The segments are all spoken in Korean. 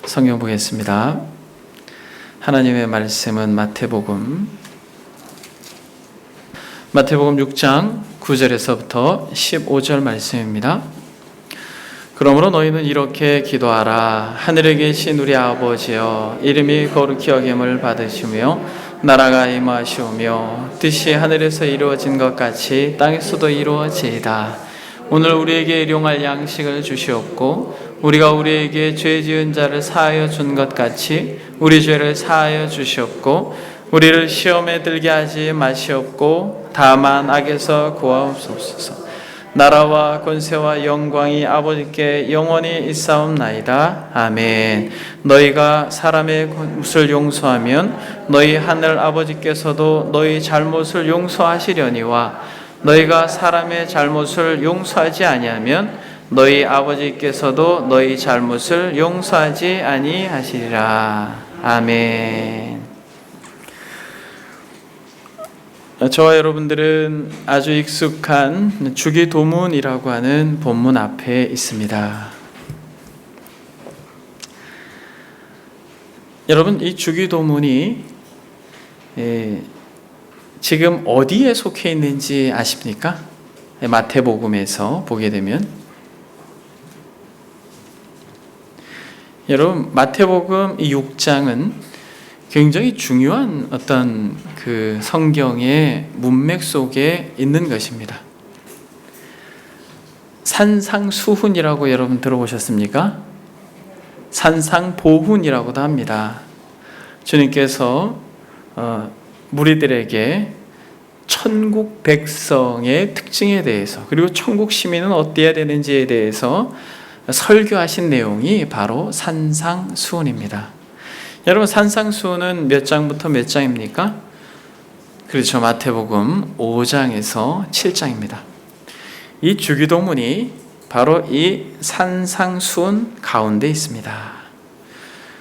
성경 보겠습니다. 하나님의 말씀은 마태복음 6장 9절에서부터 15절 말씀입니다. 그러므로 너희는 이렇게 기도하라. 하늘에 계신 우리 아버지여, 이름이 거룩히 여김을 받으시며 나라가 임하시오며 뜻이 하늘에서 이루어진 것 같이 땅에서도 이루어지이다. 오늘 우리에게 일용할 양식을 주시옵고 우리가 우리에게 죄 지은 자를 사하여 준 것 같이 우리 죄를 사하여 주시옵고 우리를 시험에 들게 하지 마시옵고 다만 악에서 구하옵소서. 나라와 권세와 영광이 아버지께 영원히 있사옵나이다. 아멘. 너희가 사람의 잘못을 용서하면 너희 하늘 아버지께서도 너희 잘못을 용서하시려니와 너희가 사람의 잘못을 용서하지 아니하면 너희 아버지께서도 너희 잘못을 용서하지 아니하시리라. 아멘. 저와 여러분들은 아주 익숙한 주기도문이라고 하는 본문 앞에 있습니다. 여러분, 이 주기도문이 지금 어디에 속해 있는지 아십니까? 마태복음에서 보게 되면 여러분, 마태복음 이 6장은 굉장히 중요한 어떤 그 성경의 문맥 속에 있는 것입니다. 산상수훈이라고 여러분 들어보셨습니까? 산상보훈이라고도 합니다. 주님께서 무리들에게 천국 백성의 특징에 대해서, 그리고 천국 시민은 어때야 되는지에 대해서 설교하신 내용이 바로 산상수훈입니다. 여러분, 산상수훈은 몇 장부터 몇 장입니까? 그렇죠. 마태복음 5장에서 7장입니다. 이 주기도문이 바로 이 산상수훈 가운데 있습니다.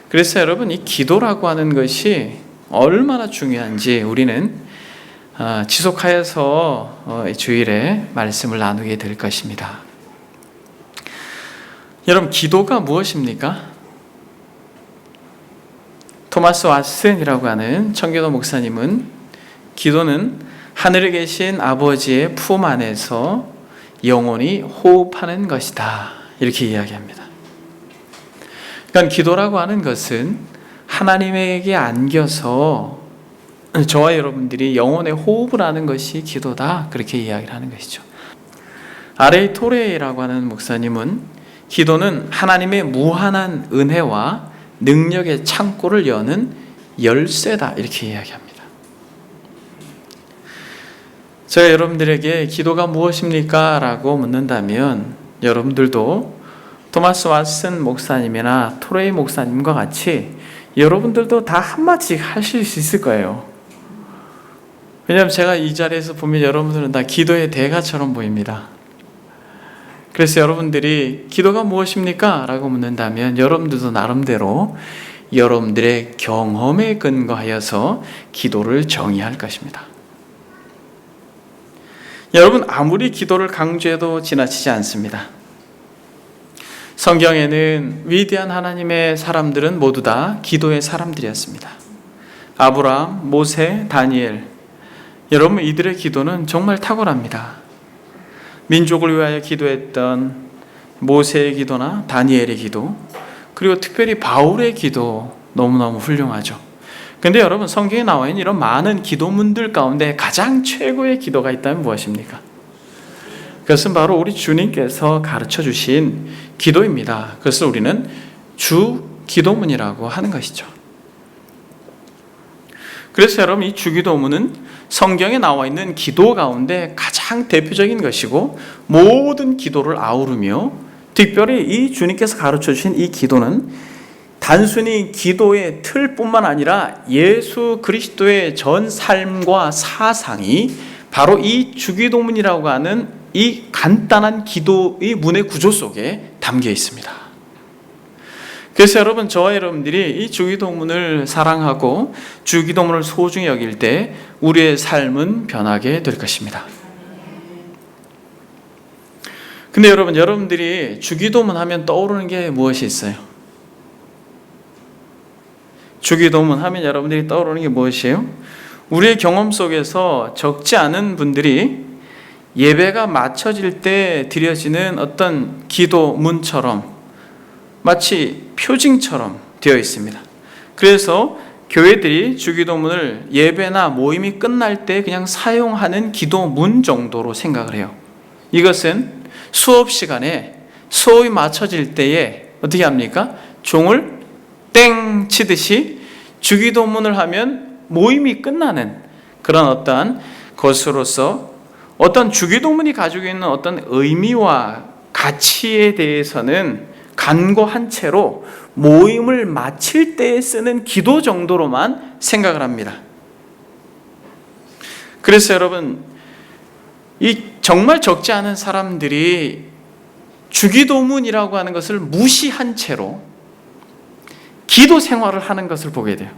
그래서 여러분, 이 기도라고 하는 것이 얼마나 중요한지 우리는 지속하여서 주일에 말씀을 나누게 될 것입니다. 여러분, 기도가 무엇입니까? 토마스 왓슨이라고 하는 청교도 목사님은 기도는 하늘에 계신 아버지의 품 안에서 영원히 호흡하는 것이다, 이렇게 이야기합니다. 그러니까 기도라고 하는 것은 하나님에게 안겨서 저와 여러분들이 영혼의 호흡을 하는 것이 기도다, 그렇게 이야기를 하는 것이죠. R.A. 토레이라고 하는 목사님은 기도는 하나님의 무한한 은혜와 능력의 창고를 여는 열쇠다, 이렇게 이야기합니다. 제가 여러분들에게 기도가 무엇입니까? 라고 묻는다면 여러분들도 토마스 왓슨 목사님이나 토레이 목사님과 같이 여러분들도 다 한마디씩 하실 수 있을 거예요. 왜냐하면 제가 이 자리에서 보면 여러분들은 다 기도의 대가처럼 보입니다. 그래서 여러분들이 기도가 무엇입니까? 라고 묻는다면 여러분들도 나름대로 여러분들의 경험에 근거하여서 기도를 정의할 것입니다. 여러분, 아무리 기도를 강조해도 지나치지 않습니다. 성경에는 위대한 하나님의 사람들은 모두 다 기도의 사람들이었습니다. 아브라함, 모세, 다니엘, 여러분, 이들의 기도는 정말 탁월합니다. 민족을 위하여 기도했던 모세의 기도나 다니엘의 기도, 그리고 특별히 바울의 기도 너무너무 훌륭하죠. 그런데 여러분, 성경에 나와 있는 이런 많은 기도문들 가운데 가장 최고의 기도가 있다면 무엇입니까? 그것은 바로 우리 주님께서 가르쳐 주신 기도입니다. 그것을 우리는 주 기도문이라고 하는 것이죠. 그래서 여러분, 이 주기도문은 성경에 나와 있는 기도 가운데 가장 대표적인 것이고 모든 기도를 아우르며, 특별히 이 주님께서 가르쳐 주신 이 기도는 단순히 기도의 틀뿐만 아니라 예수 그리스도의 전 삶과 사상이 바로 이 주기도문이라고 하는 이 간단한 기도의 문의 구조 속에 담겨 있습니다. 그래서 여러분, 저와 여러분들이 이 주기도문을 사랑하고 주기도문을 소중히 여길 때 우리의 삶은 변하게 될 것입니다. 근데 여러분들이 주기도문 하면 떠오르는 게 무엇이 있어요? 주기도문 하면 여러분들이 떠오르는 게 무엇이에요? 우리의 경험 속에서 적지 않은 분들이 예배가 마쳐질 때 드려지는 어떤 기도문처럼 마치 표징처럼 되어 있습니다. 그래서 교회들이 주기도문을 예배나 모임이 끝날 때 그냥 사용하는 기도문 정도로 생각을 해요. 이것은 수업 시간에 수업이 마쳐질 때에 어떻게 합니까? 종을 땡 치듯이 주기도문을 하면 모임이 끝나는 그런 어떠한 것으로서 어떤 주기도문이 가지고 있는 어떤 의미와 가치에 대해서는 간과한 채로 모임을 마칠 때에 쓰는 기도 정도로만 생각을 합니다. 그래서 여러분, 이 정말 적지 않은 사람들이 주기도문이라고 하는 것을 무시한 채로 기도 생활을 하는 것을 보게 돼요.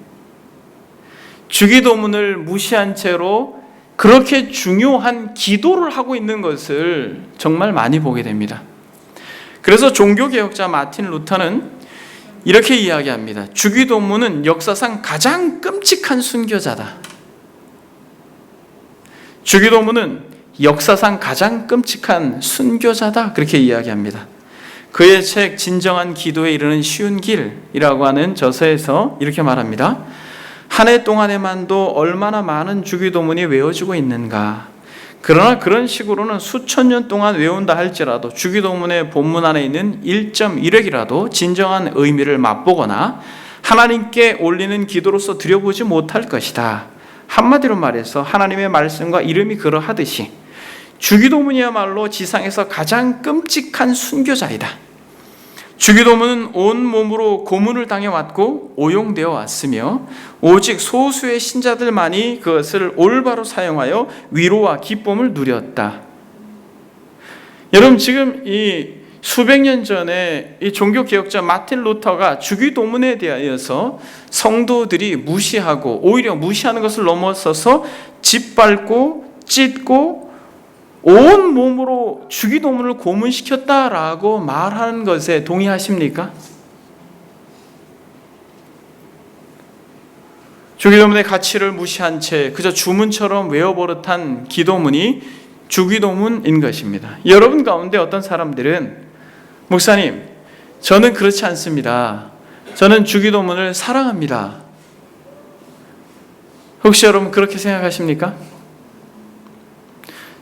주기도문을 무시한 채로 그렇게 중요한 기도를 하고 있는 것을 정말 많이 보게 됩니다. 그래서 종교개혁자 마틴 루터는 이렇게 이야기합니다. 주기도문은 역사상 가장 끔찍한 순교자다. 주기도문은 역사상 가장 끔찍한 순교자다. 그렇게 이야기합니다. 그의 책 진정한 기도에 이르는 쉬운 길이라고 하는 저서에서 이렇게 말합니다. 한 해 동안에만도 얼마나 많은 주기도문이 외워지고 있는가. 그러나 그런 식으로는 수천 년 동안 외운다 할지라도 주기도문의 본문 안에 있는 1.1획이라도 진정한 의미를 맛보거나 하나님께 올리는 기도로서 드려보지 못할 것이다. 한마디로 말해서 하나님의 말씀과 이름이 그러하듯이 주기도문이야말로 지상에서 가장 끔찍한 순교자이다. 주기도문은 온몸으로 고문을 당해왔고 오용되어 왔으며 오직 소수의 신자들만이 그것을 올바로 사용하여 위로와 기쁨을 누렸다. 여러분, 지금 이 수백 년 전에 이 종교개혁자 마틴 루터가 주기도문에 대하여서 성도들이 무시하고 오히려 무시하는 것을 넘어서서 짓밟고 찢고 온 몸으로 주기도문을 고문시켰다라고 말하는 것에 동의하십니까? 주기도문의 가치를 무시한 채 그저 주문처럼 외워버릇한 기도문이 주기도문인 것입니다. 여러분 가운데 어떤 사람들은 목사님, 저는 그렇지 않습니다. 저는 주기도문을 사랑합니다. 혹시 여러분 그렇게 생각하십니까?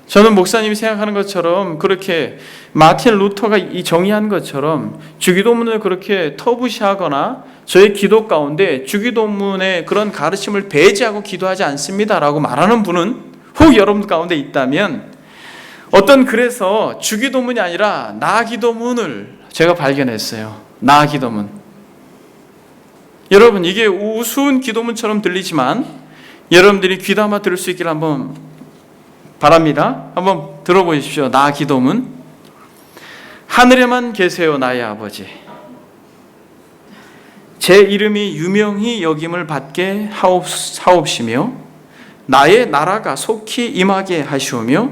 저는 목사님이 생각하는 것처럼 그렇게 마틴 루터가 이 정의한 것처럼 주기도문을 그렇게 터부시하거나 저의 기도 가운데 주기도문의 그런 가르침을 배제하고 기도하지 않습니다라고 말하는 분은 혹 여러분 가운데 있다면 어떤 그래서 주기도문이 아니라 나기도문을 제가 발견했어요. 나기도문. 여러분, 이게 우스운 기도문처럼 들리지만 여러분들이 귀담아 들을 수 있기를 한번 바랍니다. 한번 들어보십시오. 나기도문. 하늘에만 계세요, 나의 아버지. 제 이름이 유명히 여김을 받게 하옵시며 나의 나라가 속히 임하게 하시오며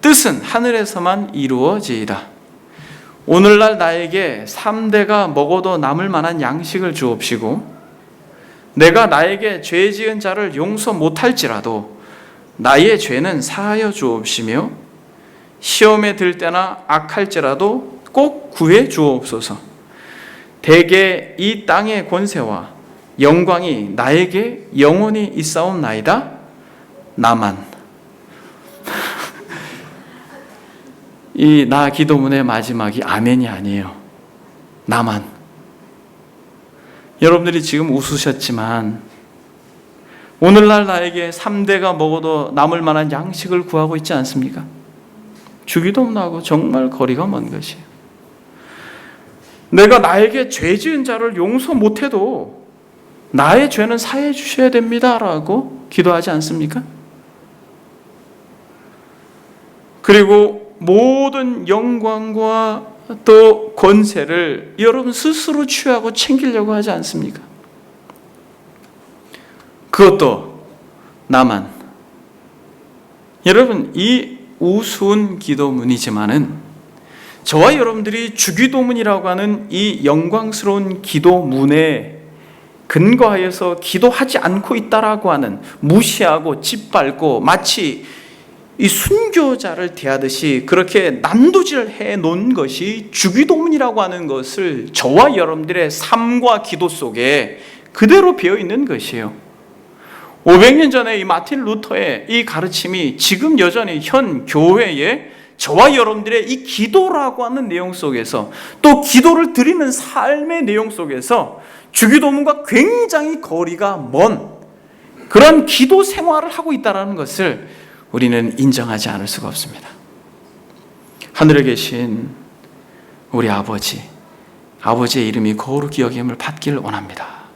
뜻은 하늘에서만 이루어지이다. 오늘날 나에게 3대가 먹어도 남을 만한 양식을 주옵시고 내가 나에게 죄 지은 자를 용서 못할지라도 나의 죄는 사하여 주옵시며 시험에 들 때나 악할지라도 꼭 구해 주옵소서. 대개 이 땅의 권세와 영광이 나에게 영원히 있사옵나이다. 나만. 이 나 기도문의 마지막이 아멘이 아니에요. 나만. 여러분들이 지금 웃으셨지만 오늘날 나에게 3대가 먹어도 남을 만한 양식을 구하고 있지 않습니까? 주기도문하고 정말 거리가 먼 것이에요. 내가 나에게 죄 지은 자를 용서 못해도 나의 죄는 사해 주셔야 됩니다라고 기도하지 않습니까? 그리고 모든 영광과 또 권세를 여러분 스스로 취하고 챙기려고 하지 않습니까? 그것도 나만. 여러분, 이 우스운 기도문이지만은 저와 여러분들이 주기도문이라고 하는 이 영광스러운 기도문에 근거하여서 기도하지 않고 있다라고 하는, 무시하고 짓밟고 마치 이 순교자를 대하듯이 그렇게 난도질을 해놓은 것이 주기도문이라고 하는 것을 저와 여러분들의 삶과 기도 속에 그대로 배어있는 것이에요. 500년 전에 이 마틴 루터의 이 가르침이 지금 여전히 현 교회에 저와 여러분들의 이 기도라고 하는 내용 속에서, 또 기도를 드리는 삶의 내용 속에서 주기도문과 굉장히 거리가 먼 그런 기도 생활을 하고 있다는 것을 우리는 인정하지 않을 수가 없습니다. 하늘에 계신 우리 아버지의 이름이 거룩히 여김을 받기를 원합니다.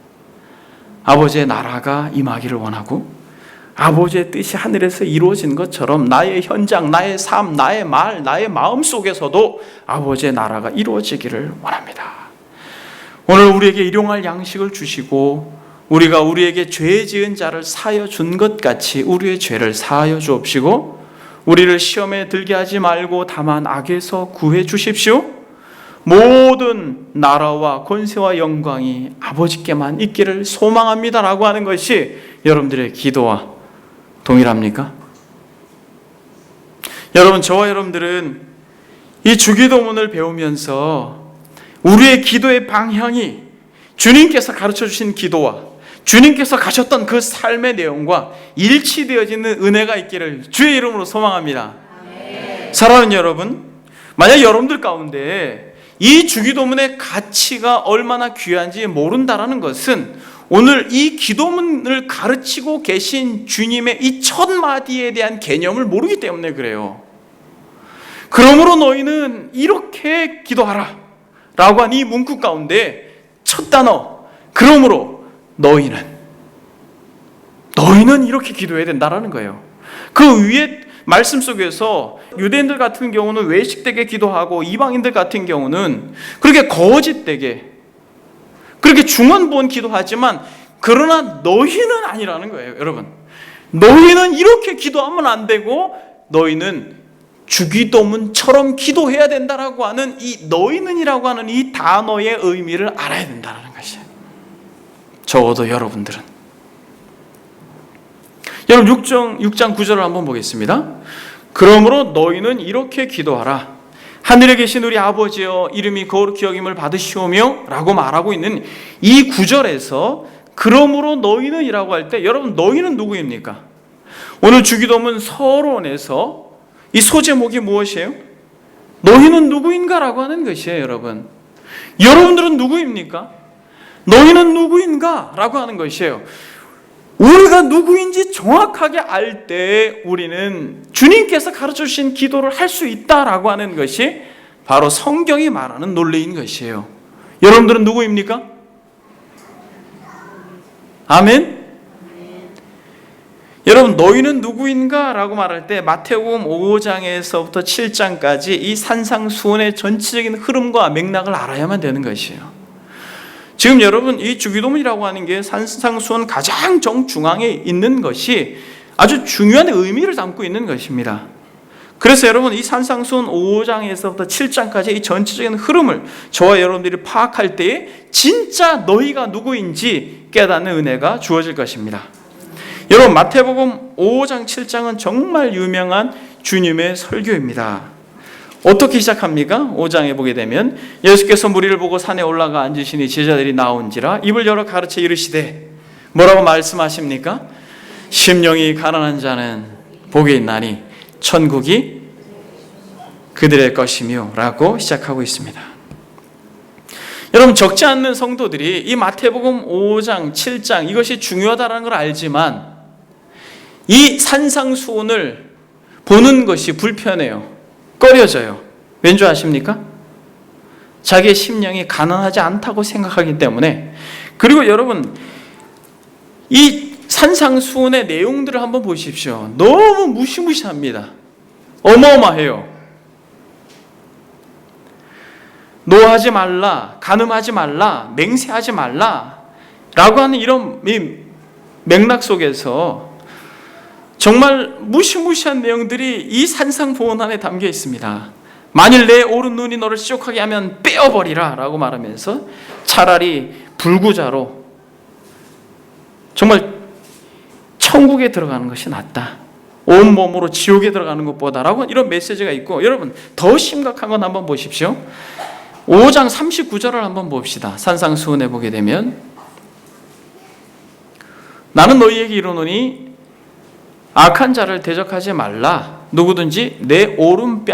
아버지의 나라가 임하기를 원하고, 아버지의 뜻이 하늘에서 이루어진 것처럼 나의 현장, 나의 삶, 나의 말, 나의 마음 속에서도 아버지의 나라가 이루어지기를 원합니다. 오늘 우리에게 일용할 양식을 주시고 우리가 우리에게 죄 지은 자를 사하여 준 것 같이 우리의 죄를 사하여 주옵시고, 우리를 시험에 들게 하지 말고 다만 악에서 구해 주십시오. 모든 나라와 권세와 영광이 아버지께만 있기를 소망합니다라고 하는 것이 여러분들의 기도와 동일합니까? 여러분, 저와 여러분들은 이 주기도문을 배우면서 우리의 기도의 방향이 주님께서 가르쳐 주신 기도와 주님께서 가셨던 그 삶의 내용과 일치되어지는 은혜가 있기를 주의 이름으로 소망합니다. 아멘. 사랑하는 여러분, 만약 여러분들 가운데 이 주기도문의 가치가 얼마나 귀한지 모른다라는 것은 오늘 이 기도문을 가르치고 계신 주님의 이 첫 마디에 대한 개념을 모르기 때문에 그래요. 그러므로 너희는 이렇게 기도하라 라고 한 이 문구 가운데 첫 단어, 그러므로 너희는 이렇게 기도해야 된다라는 거예요. 그 위에 말씀 속에서 유대인들 같은 경우는 외식되게 기도하고, 이방인들 같은 경우는 그렇게 거짓되게, 그렇게 중언부언 기도하지만, 그러나 너희는 아니라는 거예요. 여러분, 너희는 이렇게 기도하면 안 되고 너희는 주기도문처럼 기도해야 된다라고 하는 이 너희는이라고 하는 이 단어의 의미를 알아야 된다는 것이에요. 적어도 여러분들은. 여러분, 6장 9절을 한번 보겠습니다. 그러므로 너희는 이렇게 기도하라. 하늘에 계신 우리 아버지여, 이름이 거룩히 여김을 받으시오며 라고 말하고 있는 이 9절에서 그러므로 너희는 이라고 할 때, 여러분, 너희는 누구입니까? 오늘 주기도문 서론에서 이 소제목이 무엇이에요? 너희는 누구인가 라고 하는 것이에요. 여러분, 여러분들은 누구입니까? 너희는 누구인가 라고 하는 것이에요. 우리가 누구인지 정확하게 알 때 우리는 주님께서 가르쳐 주신 기도를 할 수 있다라고 하는 것이 바로 성경이 말하는 논리인 것이에요. 여러분들은 누구입니까? 아멘? 여러분, 너희는 누구인가 라고 말할 때 마태복음 5장에서부터 7장까지 이 산상수훈의 전체적인 흐름과 맥락을 알아야만 되는 것이에요. 지금 여러분, 이 주기도문이라고 하는 게 산상수훈 가장 정중앙에 있는 것이 아주 중요한 의미를 담고 있는 것입니다. 그래서 여러분, 이 산상수훈 5장에서부터 7장까지 이 전체적인 흐름을 저와 여러분들이 파악할 때에 진짜 너희가 누구인지 깨닫는 은혜가 주어질 것입니다. 여러분, 마태복음 5장 7장은 정말 유명한 주님의 설교입니다. 어떻게 시작합니까? 5장에 보게 되면 예수께서 무리를 보고 산에 올라가 앉으시니 제자들이 나온지라 입을 열어 가르쳐 이르시되, 뭐라고 말씀하십니까? 심령이 가난한 자는 복이 있나니 천국이 그들의 것이며 라고 시작하고 있습니다. 여러분, 적지 않는 성도들이 이 마태복음 5장 7장 이것이 중요하다는 걸 알지만 이 산상수훈을 보는 것이 불편해요. 꺼려져요. 왠지 아십니까? 자기의 심령이 가난하지 않다고 생각하기 때문에. 그리고 여러분, 이 산상수훈의 내용들을 한번 보십시오. 너무 무시무시합니다. 어마어마해요. 노하지 말라, 간음하지 말라, 맹세하지 말라 라고 하는 이런 맥락 속에서 정말 무시무시한 내용들이 이 산상보훈 안에 담겨 있습니다. 만일 내 오른 눈이 너를 시족하게 하면 빼어버리라 라고 말하면서 차라리 불구자로 정말 천국에 들어가는 것이 낫다. 온몸으로 지옥에 들어가는 것보다라고 이런 메시지가 있고, 여러분 더 심각한 건 한번 보십시오. 5장 39절을 한번 봅시다. 산상수훈에 보게 되면, 나는 너희에게 이르노니 악한 자를 대적하지 말라. 누구든지 내 오른편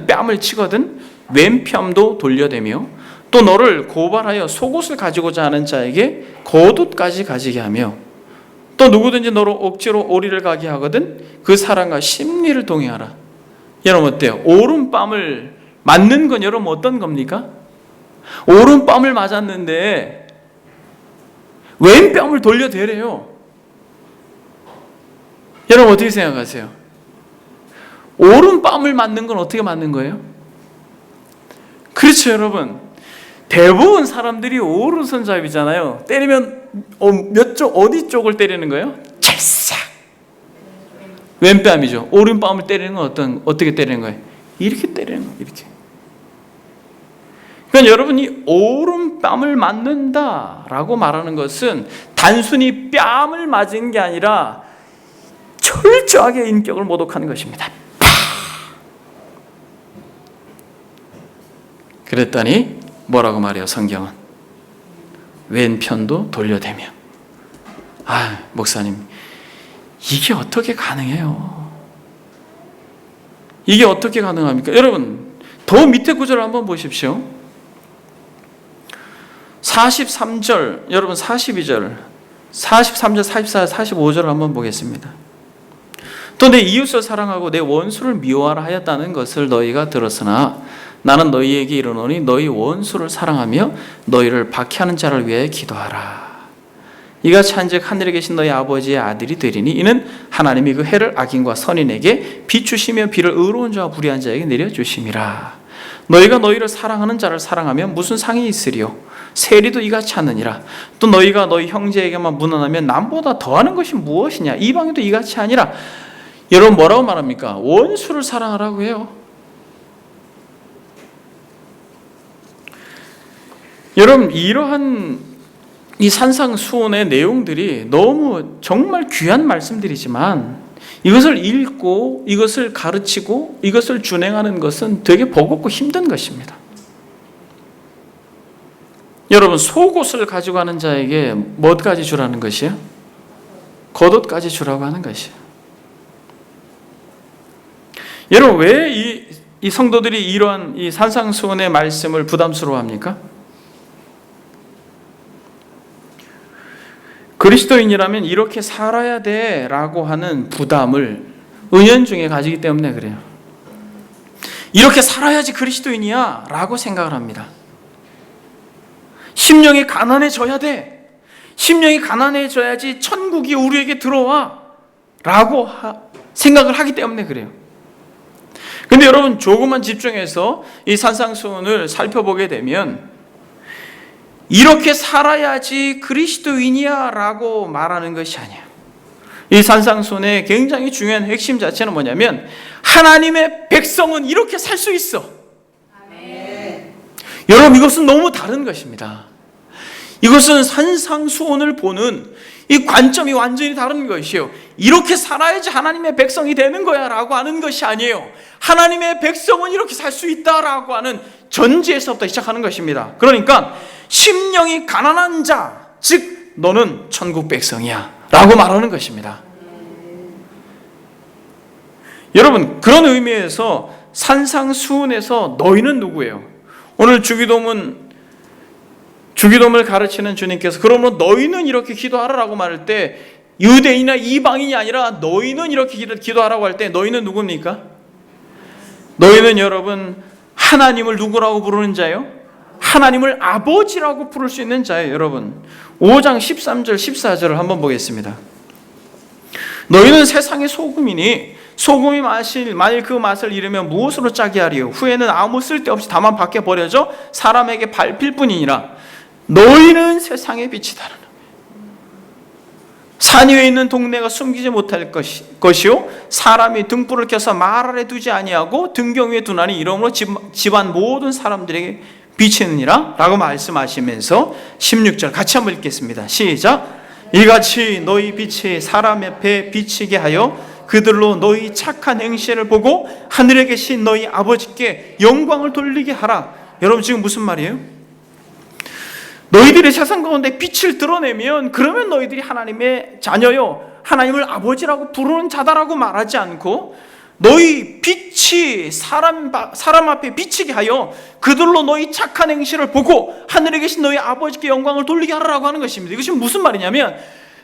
뺨을 치거든 왼편도 돌려대며 또 너를 고발하여 속옷을 가지고자 하는 자에게 겉옷까지 가지게 하며 또 누구든지 너로 억지로 오리를 가게 하거든 그 사람과 심리를 동의하라. 여러분 어때요? 오른뺨을 맞는 건 여러분 어떤 겁니까? 오른뺨을 맞았는데 왼뺨을 돌려대래요. 여러분 어떻게 생각하세요? 오른뺨을 맞는 건 어떻게 맞는 거예요? 그렇죠, 여러분. 대부분 사람들이 오른손잡이잖아요. 때리면 어디 쪽을 때리는 거예요? 찰싹. 왼뺨이죠. 오른뺨을 때리는 건 어떻게 때리는 거예요? 이렇게 때리는 거예요. 이렇게. 그러니까 여러분이 오른뺨을 맞는다라고 말하는 것은 단순히 뺨을 맞은 게 아니라 철저하게 인격을 모독하는 것입니다. 그랬더니 뭐라고 말해요? 성경은 왼편도 돌려대며. 목사님, 이게 어떻게 가능해요? 이게 어떻게 가능합니까? 여러분 더 밑에 구절을 한번 보십시오. 43절, 여러분 42절, 43절, 44절, 45절을 한번 보겠습니다. 또 내 이웃을 사랑하고 내 원수를 미워하라 하였다는 것을 너희가 들었으나 나는 너희에게 이르노니 너희 원수를 사랑하며 너희를 박해하는 자를 위하여 기도하라. 이같이 한즉 하늘에 계신 너희 아버지의 아들이 되리니 이는 하나님이 그 해를 악인과 선인에게 비추시며 비를 의로운 자와 불의한 자에게 내려주심이라. 너희가 너희를 사랑하는 자를 사랑하면 무슨 상이 있으리요? 세리도 이같이 하느니라. 또 너희가 너희 형제에게만 문안하면 남보다 더하는 것이 무엇이냐? 이방인도 이같이 하니라. 여러분 뭐라고 말합니까? 원수를 사랑하라고 해요. 여러분 이러한 이 산상수훈의 내용들이 너무 정말 귀한 말씀들이지만 이것을 읽고 이것을 가르치고 이것을 준행하는 것은 되게 버겁고 힘든 것입니다. 여러분 속옷을 가지고 가는 자에게 뭐까지 주라는 것이에요? 겉옷까지 주라고 하는 것이에요. 여러분 왜 이 성도들이 이러한 이 산상수훈의 말씀을 부담스러워합니까? 그리스도인이라면 이렇게 살아야 돼 라고 하는 부담을 은연중에 가지기 때문에 그래요. 이렇게 살아야지 그리스도인이야 라고 생각을 합니다. 심령이 가난해져야 돼. 심령이 가난해져야지 천국이 우리에게 들어와 라고 생각을 하기 때문에 그래요. 근데 여러분 조금만 집중해서 이 산상수훈을 살펴보게 되면 이렇게 살아야지 그리스도인이야 라고 말하는 것이 아니에요. 이 산상수훈의 굉장히 중요한 핵심 자체는 뭐냐면 하나님의 백성은 이렇게 살 수 있어. 아멘. 여러분 이것은 너무 다른 것입니다. 이것은 산상수훈을 보는 이 관점이 완전히 다른 것이에요. 이렇게 살아야지 하나님의 백성이 되는 거야 라고 하는 것이 아니에요. 하나님의 백성은 이렇게 살 수 있다라고 하는 전제에서부터 시작하는 것입니다. 그러니까 심령이 가난한 자, 즉 너는 천국 백성이야 라고 말하는 것입니다. 여러분 그런 의미에서 산상수훈에서 너희는 누구예요? 오늘 주기도문을 가르치는 주님께서 그러므로 너희는 이렇게 기도하라라고 말할 때 유대인이나 이방인이 아니라 너희는 이렇게 기도하라고 할 때 너희는 누굽니까? 너희는 여러분 하나님을 누구라고 부르는 자예요? 하나님을 아버지라고 부를 수 있는 자예요. 여러분 5장 13절 14절을 한번 보겠습니다. 너희는 세상의 소금이니 소금이 만일 그 맛을 잃으면 무엇으로 짜게 하리요? 후에는 아무 쓸데없이 다만 밖에 버려져 사람에게 밟힐 뿐이니라. 너희는 세상의 빛이다. 산 위에 있는 동네가 숨기지 못할 것이요 사람이 등불을 켜서 말 아래 두지 아니하고 등경 위에 두나니 이러므로 집안 모든 사람들에게 비치느니라 라고 말씀하시면서 16절 같이 한번 읽겠습니다. 시작. 이같이 너희 빛이 사람 앞에 비치게 하여 그들로 너희 착한 행실을 보고 하늘에 계신 너희 아버지께 영광을 돌리게 하라. 여러분 지금 무슨 말이에요? 너희들이 세상 가운데 빛을 드러내면 그러면 너희들이 하나님의 자녀요, 하나님을 아버지라고 부르는 자다라고 말하지 않고 너희 빛이 사람 앞에 비치게 하여 그들로 너희 착한 행실을 보고 하늘에 계신 너희 아버지께 영광을 돌리게 하라고 하는 것입니다. 이것이 무슨 말이냐면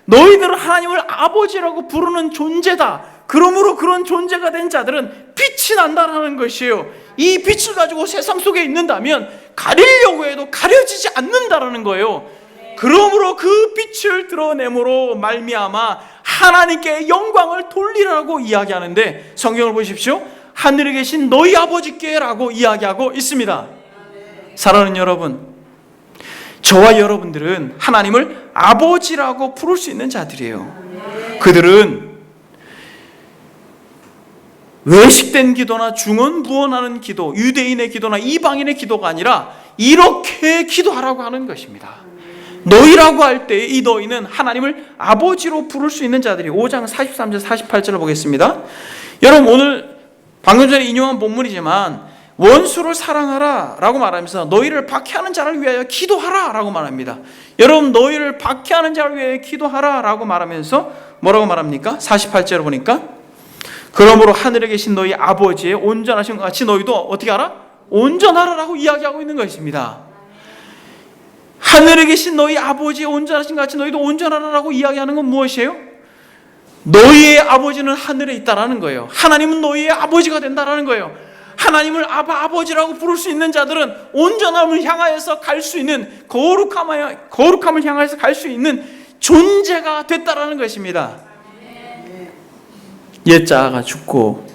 너희들은 하나님을 아버지라고 부르는 존재다. 그러므로 그런 존재가 된 자들은 빛이 난다라는 것이에요. 이 빛을 가지고 세상 속에 있는다면 가리려고 해도 가려지지 않는다라는 거예요. 그러므로 그 빛을 드러내므로 말미암아 하나님께 영광을 돌리라고 이야기하는데 성경을 보십시오. 하늘에 계신 너희 아버지께 라고 이야기하고 있습니다. 사랑하는 여러분, 저와 여러분들은 하나님을 아버지라고 부를 수 있는 자들이에요. 그들은 외식된 기도나 중언부언하는 기도, 유대인의 기도나 이방인의 기도가 아니라 이렇게 기도하라고 하는 것입니다. 너희라고 할 때 이 너희는 하나님을 아버지로 부를 수 있는 자들이 5장 43절 48절을 보겠습니다. 여러분 오늘 방금 전에 인용한 본문이지만 원수를 사랑하라 라고 말하면서 너희를 박해하는 자를 위하여 기도하라 라고 말합니다. 여러분 너희를 박해하는 자를 위하여 기도하라 라고 말하면서 뭐라고 말합니까? 48절을 보니까 그러므로 하늘에 계신 너희 아버지의 온전하신 것 같이 너희도 어떻게 하라? 온전하라 라고 이야기하고 있는 것입니다. 하늘에 계신 너희 아버지의 온전하신 것 같이 너희도 온전하라 라고 이야기하는 건 무엇이에요? 너희의 아버지는 하늘에 있다라는 거예요. 하나님은 너희의 아버지가 된다라는 거예요. 하나님을 아버지라고 부를 수 있는 자들은 온전함을 향하여서 갈 수 있는 거룩함을 향하여서 갈 수 있는 존재가 됐다라는 것입니다. 옛 자아가 죽고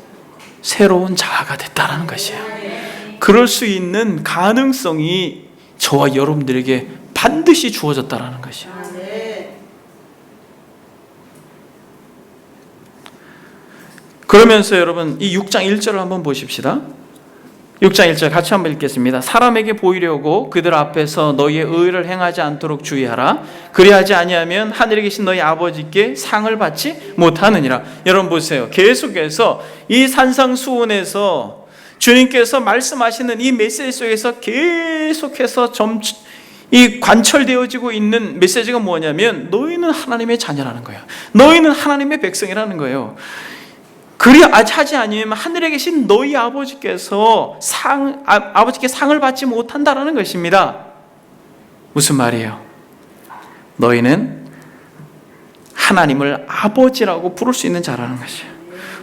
새로운 자아가 됐다라는 것이에요. 그럴 수 있는 가능성이 저와 여러분들에게 반드시 주어졌다라는 것이에요. 그러면서 여러분 이 6장 1절을 한번 보십시다. 6장 1절 같이 한번 읽겠습니다. 사람에게 보이려고 그들 앞에서 너희의 의를 행하지 않도록 주의하라. 그리하지 아니하면 하늘에 계신 너희 아버지께 상을 받지 못하느니라. 여러분 보세요. 계속해서 이 산상수훈에서 주님께서 말씀하시는 이 메시지 속에서 계속해서 이 관철되어지고 있는 메시지가 뭐냐면 너희는 하나님의 자녀라는 거예요. 너희는 하나님의 백성이라는 거예요. 그리하지 아니면 하늘에 계신 너희 아버지께서 아버지께 상을 받지 못한다라는 것입니다. 무슨 말이에요? 너희는 하나님을 아버지라고 부를 수 있는 자라는 것이에요.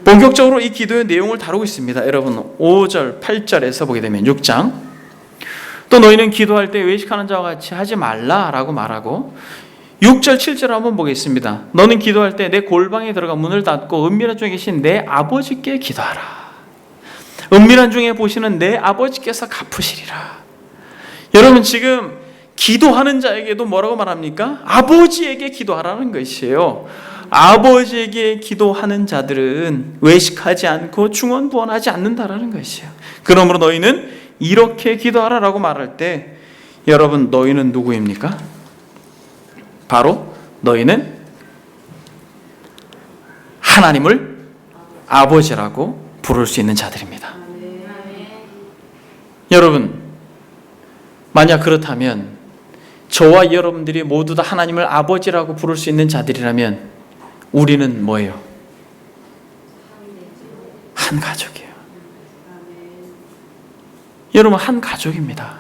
본격적으로 이 기도의 내용을 다루고 있습니다. 여러분 5절 8절에서 보게 되면 6장 또 너희는 기도할 때 외식하는 자와 같이 하지 말라라고 말하고 6절 7절 한번 보겠습니다. 너는 기도할 때 내 골방에 들어가 문을 닫고 은밀한 중에 계신 내 아버지께 기도하라. 은밀한 중에 보시는 내 아버지께서 갚으시리라. 여러분 지금 기도하는 자에게도 뭐라고 말합니까? 아버지에게 기도하라는 것이에요. 아버지에게 기도하는 자들은 외식하지 않고 중언부언하지 않는다라는 것이에요. 그러므로 너희는 이렇게 기도하라라고 말할 때 여러분 너희는 누구입니까? 바로 너희는 하나님을 아버지라고 부를 수 있는 자들입니다. 여러분 만약 그렇다면 저와 여러분들이 모두 다 하나님을 아버지라고 부를 수 있는 자들이라면 우리는 뭐예요? 한 가족이에요. 여러분 한 가족입니다.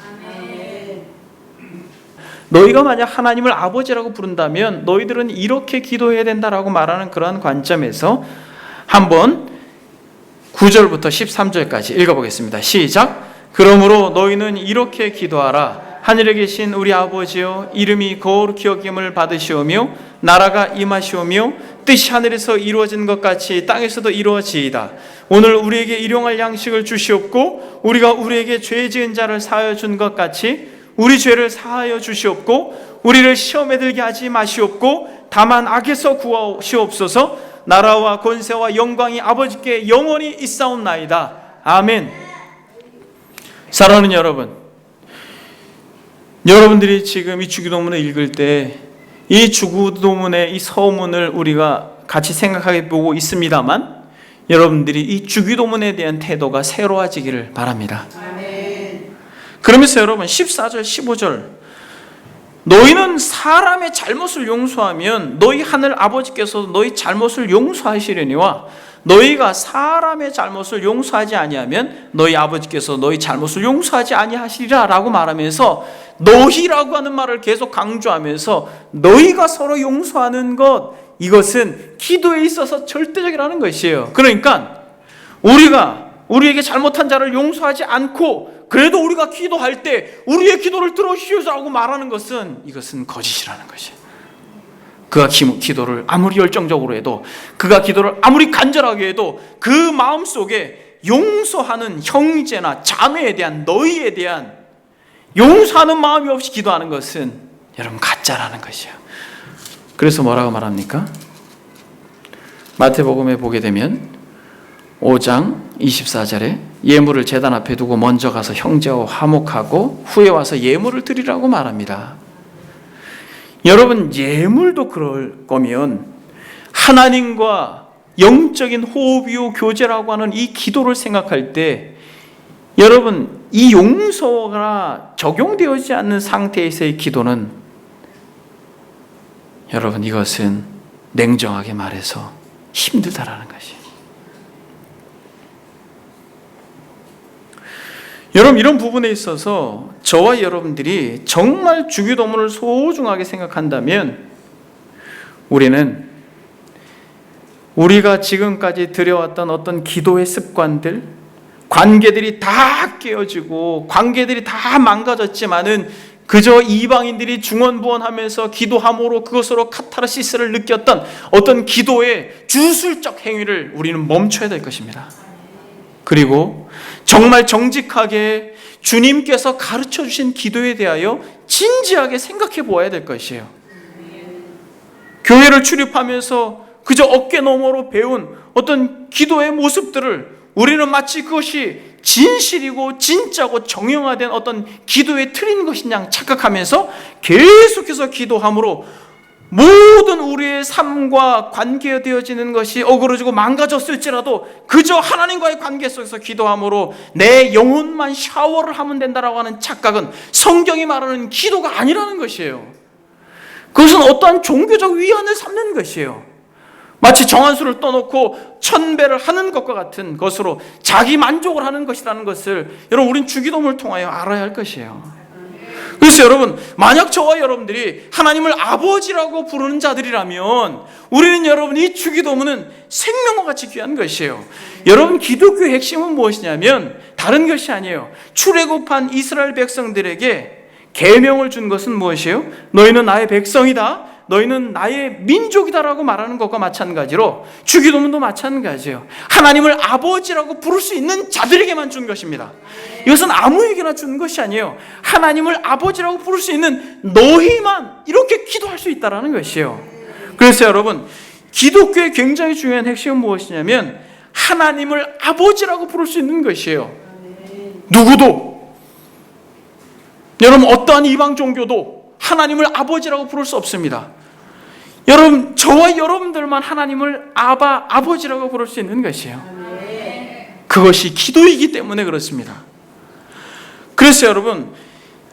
너희가 만약 하나님을 아버지라고 부른다면 너희들은 이렇게 기도해야 된다라고 말하는 그러한 관점에서 한번 9절부터 13절까지 읽어보겠습니다. 시작. 그러므로 너희는 이렇게 기도하라. 하늘에 계신 우리 아버지여, 이름이 거룩히 여김을 받으시오며 나라가 임하시오며 뜻이 하늘에서 이루어진 것 같이 땅에서도 이루어지이다. 오늘 우리에게 일용할 양식을 주시옵고 우리가 우리에게 죄 지은 자를 사하여 준 것 같이 우리 죄를 사하여 주시옵고 우리를 시험에 들게 하지 마시옵고 다만 악에서 구하시옵소서. 나라와 권세와 영광이 아버지께 영원히 있사옵나이다. 아멘. 사랑하는 여러분, 여러분들이 지금 이 주기도문을 읽을 때 이 주기도문의 이 서문을 우리가 같이 생각해 보고 있습니다만, 여러분들이 이 주기도문에 대한 태도가 새로워지기를 바랍니다. 그러면서 여러분 14절 15절, 너희는 사람의 잘못을 용서하면 너희 하늘 아버지께서 너희 잘못을 용서하시려니와 너희가 사람의 잘못을 용서하지 아니하면 너희 아버지께서 너희 잘못을 용서하지 아니하시리라 라고 말하면서, 너희라고 하는 말을 계속 강조하면서 너희가 서로 용서하는 것, 이것은 기도에 있어서 절대적이라는 것이에요. 그러니까 우리에게 잘못한 자를 용서하지 않고 그래도 우리가 기도할 때 우리의 기도를 들어주시오라고 말하는 것은, 이것은 거짓이라는 것이에요. 그가 기도를 아무리 열정적으로 해도, 그가 기도를 아무리 간절하게 해도 그 마음속에 용서하는 형제나 자매에 대한, 너희에 대한 용서하는 마음이 없이 기도하는 것은 여러분 가짜라는 것이에요. 그래서 뭐라고 말합니까? 마태복음에 보게 되면 5장 24절에 예물을 제단 앞에 두고 먼저 가서 형제와 화목하고 후에 와서 예물을 드리라고 말합니다. 여러분, 예물도 그럴 거면 하나님과 영적인 호흡이요 교제라고 하는 이 기도를 생각할 때, 여러분 이 용서가 적용되어지지 않는 상태에서의 기도는, 여러분 이것은 냉정하게 말해서 힘들다라는 것이에요. 여러분, 이런 부분에 있어서 저와 여러분들이 정말 주기도문을 소중하게 생각한다면, 우리는 우리가 지금까지 들여왔던 어떤 기도의 습관들, 관계들이 다 깨어지고 관계들이 다 망가졌지만은 그저 이방인들이 중언부언하면서 기도함으로 그것으로 카타르시스를 느꼈던 어떤 기도의 주술적 행위를 우리는 멈춰야 될 것입니다. 그리고 정말 정직하게 주님께서 가르쳐 주신 기도에 대하여 진지하게 생각해 보아야 될 것이에요. 교회를 출입하면서 그저 어깨 너머로 배운 어떤 기도의 모습들을 우리는 마치 그것이 진실이고 진짜고 정형화된 어떤 기도의 틀인 것인 양 착각하면서 계속해서 기도함으로 모든 우리의 삶과 관계되어지는 것이 어그러지고 망가졌을지라도 그저 하나님과의 관계 속에서 기도함으로 내 영혼만 샤워를 하면 된다라고 하는 착각은 성경이 말하는 기도가 아니라는 것이에요. 그것은 어떠한 종교적 위안을 삼는 것이에요. 마치 정한수를 떠놓고 천배를 하는 것과 같은 것으로 자기 만족을 하는 것이라는 것을 여러분, 우린 주기도문을 통하여 알아야 할 것이에요. 그래서 여러분, 만약 저와 여러분들이 하나님을 아버지라고 부르는 자들이라면 우리는, 여러분, 이 주기도문은 생명과 같이 귀한 것이에요. 여러분, 기독교의 핵심은 무엇이냐면 다른 것이 아니에요. 출애굽한 이스라엘 백성들에게 계명을 준 것은 무엇이에요? 너희는 나의 백성이다, 너희는 나의 민족이다라고 말하는 것과 마찬가지로 주기도문도 마찬가지예요. 하나님을 아버지라고 부를 수 있는 자들에게만 준 것입니다. 이것은 아무에게나 준 것이 아니에요. 하나님을 아버지라고 부를 수 있는 너희만 이렇게 기도할 수 있다는 것이에요. 그래서 여러분, 기독교의 굉장히 중요한 핵심은 무엇이냐면 하나님을 아버지라고 부를 수 있는 것이에요. 누구도, 여러분 어떠한 이방 종교도 하나님을 아버지라고 부를 수 없습니다. 여러분, 저와 여러분들만 하나님을 아버지라고 부를 수 있는 것이에요. 그것이 기도이기 때문에 그렇습니다. 그래서 여러분,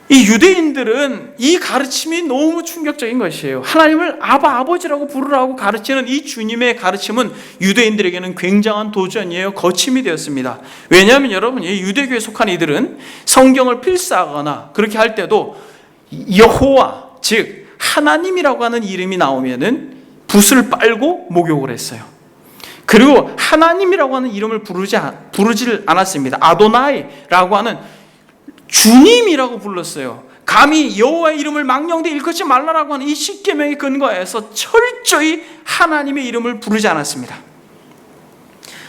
이 유대인들은 이 가르침이 너무 충격적인 것이에요. 하나님을 아버지라고 부르라고 가르치는 이 주님의 가르침은 유대인들에게는 굉장한 도전이에요. 거침이 되었습니다. 왜냐하면 여러분, 이 유대교에 속한 이들은 성경을 필사하거나 그렇게 할 때도 여호와, 즉 하나님이라고 하는 이름이 나오면은 붓을 빨고 목욕을 했어요. 그리고 하나님이라고 하는 이름을 부르질 않았습니다. 아도나이라고 하는 주님이라고 불렀어요. 감히 여호와의 이름을 망령되이 일컫지 말라라고 하는 이 십계명에 근거해서 철저히 하나님의 이름을 부르지 않았습니다.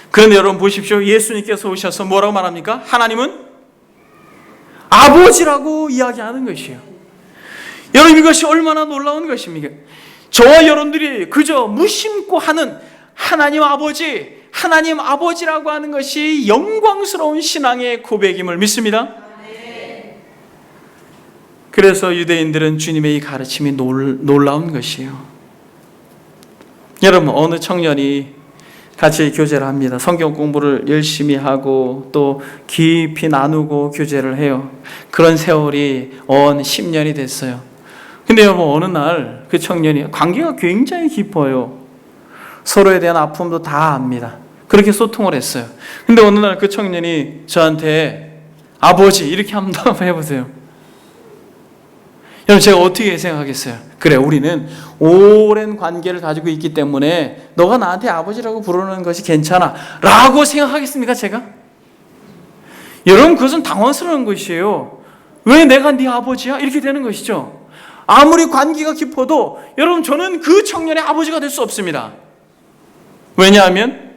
그런데 여러분 보십시오. 예수님께서 오셔서 뭐라고 말합니까? 하나님은 아버지라고 이야기하는 것이에요. 여러분, 이것이 얼마나 놀라운 것입니까? 저와 여러분들이 그저 무심코 하는 하나님 아버지라고 하는 것이 영광스러운 신앙의 고백임을 믿습니다. 그래서 유대인들은 주님의 이 가르침이 놀라운 것이에요. 여러분, 어느 청년이 같이 교제를 합니다. 성경 공부를 열심히 하고 또 깊이 나누고 교제를 해요. 그런 세월이 10년이 됐어요. 근데 여러분, 어느 날 그 청년이 관계가 굉장히 깊어요. 서로에 대한 아픔도 다 압니다. 그렇게 소통을 했어요. 근데 어느 날 그 청년이 저한테 아버지 이렇게 한번 해보세요. 여러분, 제가 어떻게 생각하겠어요? 그래, 우리는 오랜 관계를 가지고 있기 때문에 너가 나한테 아버지라고 부르는 것이 괜찮아 라고 생각하겠습니까, 제가? 여러분, 그것은 당황스러운 것이에요. 왜 내가 네 아버지야? 이렇게 되는 것이죠. 아무리 관계가 깊어도 여러분, 저는 그 청년의 아버지가 될 수 없습니다. 왜냐하면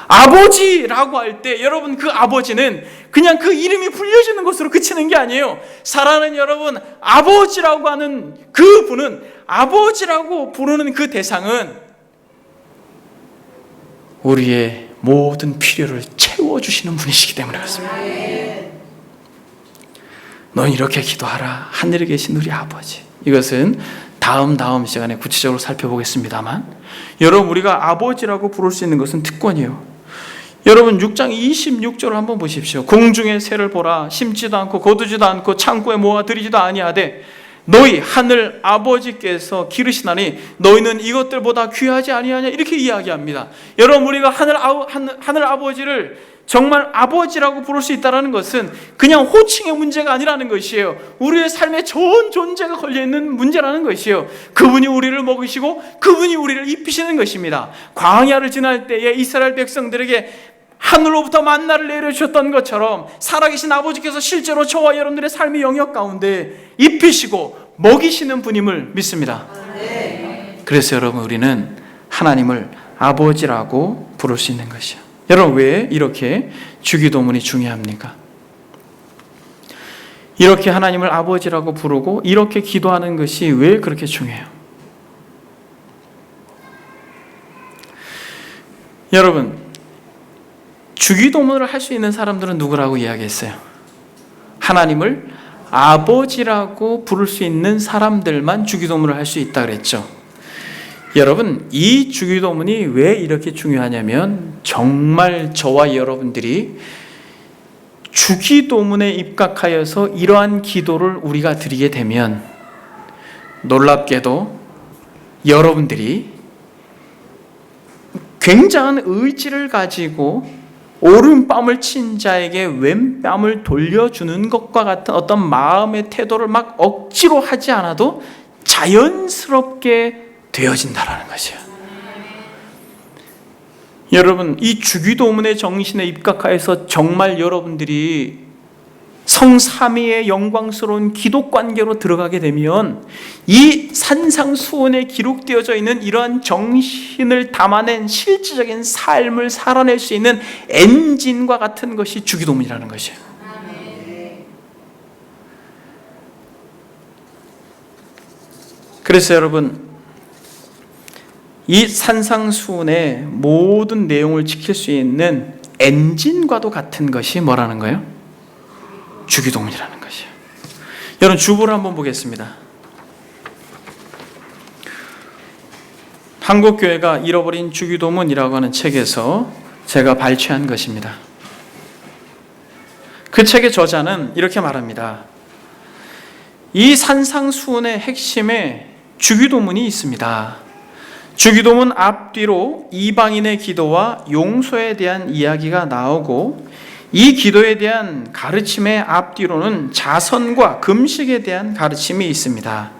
아버지라고 할 때 여러분, 그 아버지는 그냥 그 이름이 불려지는 것으로 그치는 게 아니에요. 사랑하는 여러분, 아버지라고 하는 그 분은, 아버지라고 부르는 그 대상은 우리의 모든 필요를 채워주시는 분이시기 때문에 그렇습니다. 넌 이렇게 기도하라, 하늘에 계신 우리 아버지. 이것은 다음 시간에 구체적으로 살펴보겠습니다만, 여러분, 우리가 아버지라고 부를 수 있는 것은 특권이에요. 여러분, 6장 26절을 한번 보십시오. 공중의 새를 보라. 심지도 않고 거두지도 않고 창고에 모아 들이지도 아니하되 너희 하늘 아버지께서 기르시나니 너희는 이것들보다 귀하지 아니하냐, 이렇게 이야기합니다. 여러분, 우리가 하늘 아버지를 정말 아버지라고 부를 수 있다는 것은 그냥 호칭의 문제가 아니라는 것이에요. 우리의 삶에 전 존재가 걸려있는 문제라는 것이에요. 그분이 우리를 먹이시고 그분이 우리를 입히시는 것입니다. 광야를 지날 때에 이스라엘 백성들에게 하늘로부터 만나를 내려주셨던 것처럼 살아계신 아버지께서 실제로 저와 여러분들의 삶의 영역 가운데 입히시고 먹이시는 분임을 믿습니다. 그래서 여러분, 우리는 하나님을 아버지라고 부를 수 있는 것이요. 여러분, 왜 이렇게 주기도문이 중요합니까? 이렇게 하나님을 아버지라고 부르고 이렇게 기도하는 것이 왜 그렇게 중요해요? 여러분, 주기도문을 할 수 있는 사람들은 누구라고 이야기했어요? 하나님을 아버지라고 부를 수 있는 사람들만 주기도문을 할 수 있다 그랬죠. 여러분, 이 주기도문이 왜 이렇게 중요하냐면, 정말 저와 여러분들이 주기도문에 입각하여서 이러한 기도를 우리가 드리게 되면 놀랍게도 여러분들이 굉장한 의지를 가지고 오른뺨을 친 자에게 왼뺨을 돌려주는 것과 같은 어떤 마음의 태도를 막 억지로 하지 않아도 자연스럽게 되어진다라는 것이에요. 여러분, 이 주기도문의 정신에 입각하여서 정말 여러분들이 성삼위의 영광스러운 기독관계로 들어가게 되면 이 산상수훈에 기록되어져 있는 이러한 정신을 담아낸 실질적인 삶을 살아낼 수 있는 엔진과 같은 것이 주기도문이라는 것이에요. 그래서 여러분, 이 산상수훈의 모든 내용을 지킬 수 있는 엔진과도 같은 것이 뭐라는 거예요? 주기도문이라는 것이에요. 여러분, 주보를 한번 보겠습니다. 한국교회가 잃어버린 주기도문이라고 하는 책에서 제가 발췌한 것입니다. 그 책의 저자는 이렇게 말합니다. 이 산상수훈의 핵심에 주기도문이 있습니다. 주기도문 앞뒤로 이방인의 기도와 용서에 대한 이야기가 나오고, 이 기도에 대한 가르침의 앞뒤로는 자선과 금식에 대한 가르침이 있습니다.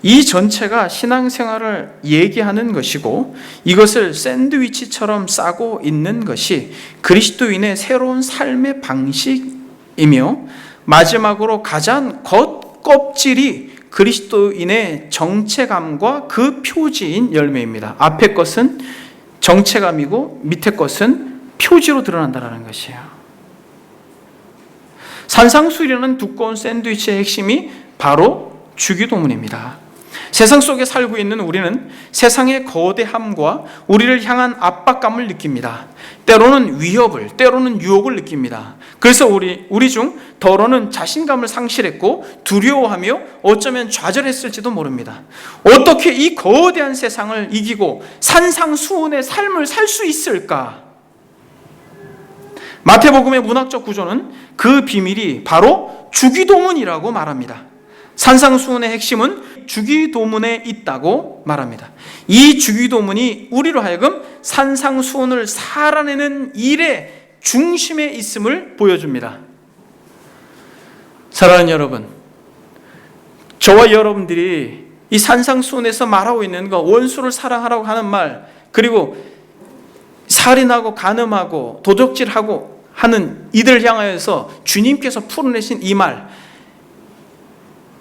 이 전체가 신앙생활을 얘기하는 것이고, 이것을 샌드위치처럼 싸고 있는 것이 그리스도인의 새로운 삶의 방식이며, 마지막으로 가장 겉껍질이 그리스도인의 정체감과 그 표지인 열매입니다. 앞에 것은 정체감이고 밑에 것은 표지로 드러난다는 것이에요. 산상수훈이라는 두꺼운 샌드위치의 핵심이 바로 주기도문입니다. 세상 속에 살고 있는 우리는 세상의 거대함과 우리를 향한 압박감을 느낍니다. 때로는 위협을, 때로는 유혹을 느낍니다. 그래서 우리 중 더러는 자신감을 상실했고 두려워하며 어쩌면 좌절했을지도 모릅니다. 어떻게 이 거대한 세상을 이기고 산상수훈의 삶을 살 수 있을까? 마태복음의 문학적 구조는 그 비밀이 바로 주기도문이라고 말합니다. 산상수훈의 핵심은 주기도문에 있다고 말합니다. 이 주기도문이 우리로 하여금 산상수훈을 살아내는 일의 중심에 있음을 보여줍니다. 사랑하는 여러분, 저와 여러분들이 이 산상수훈에서 말하고 있는 거, 원수를 사랑하라고 하는 말, 그리고 살인하고 간음하고 도적질하고 하는 이들을 향하여서 주님께서 풀어내신 이 말,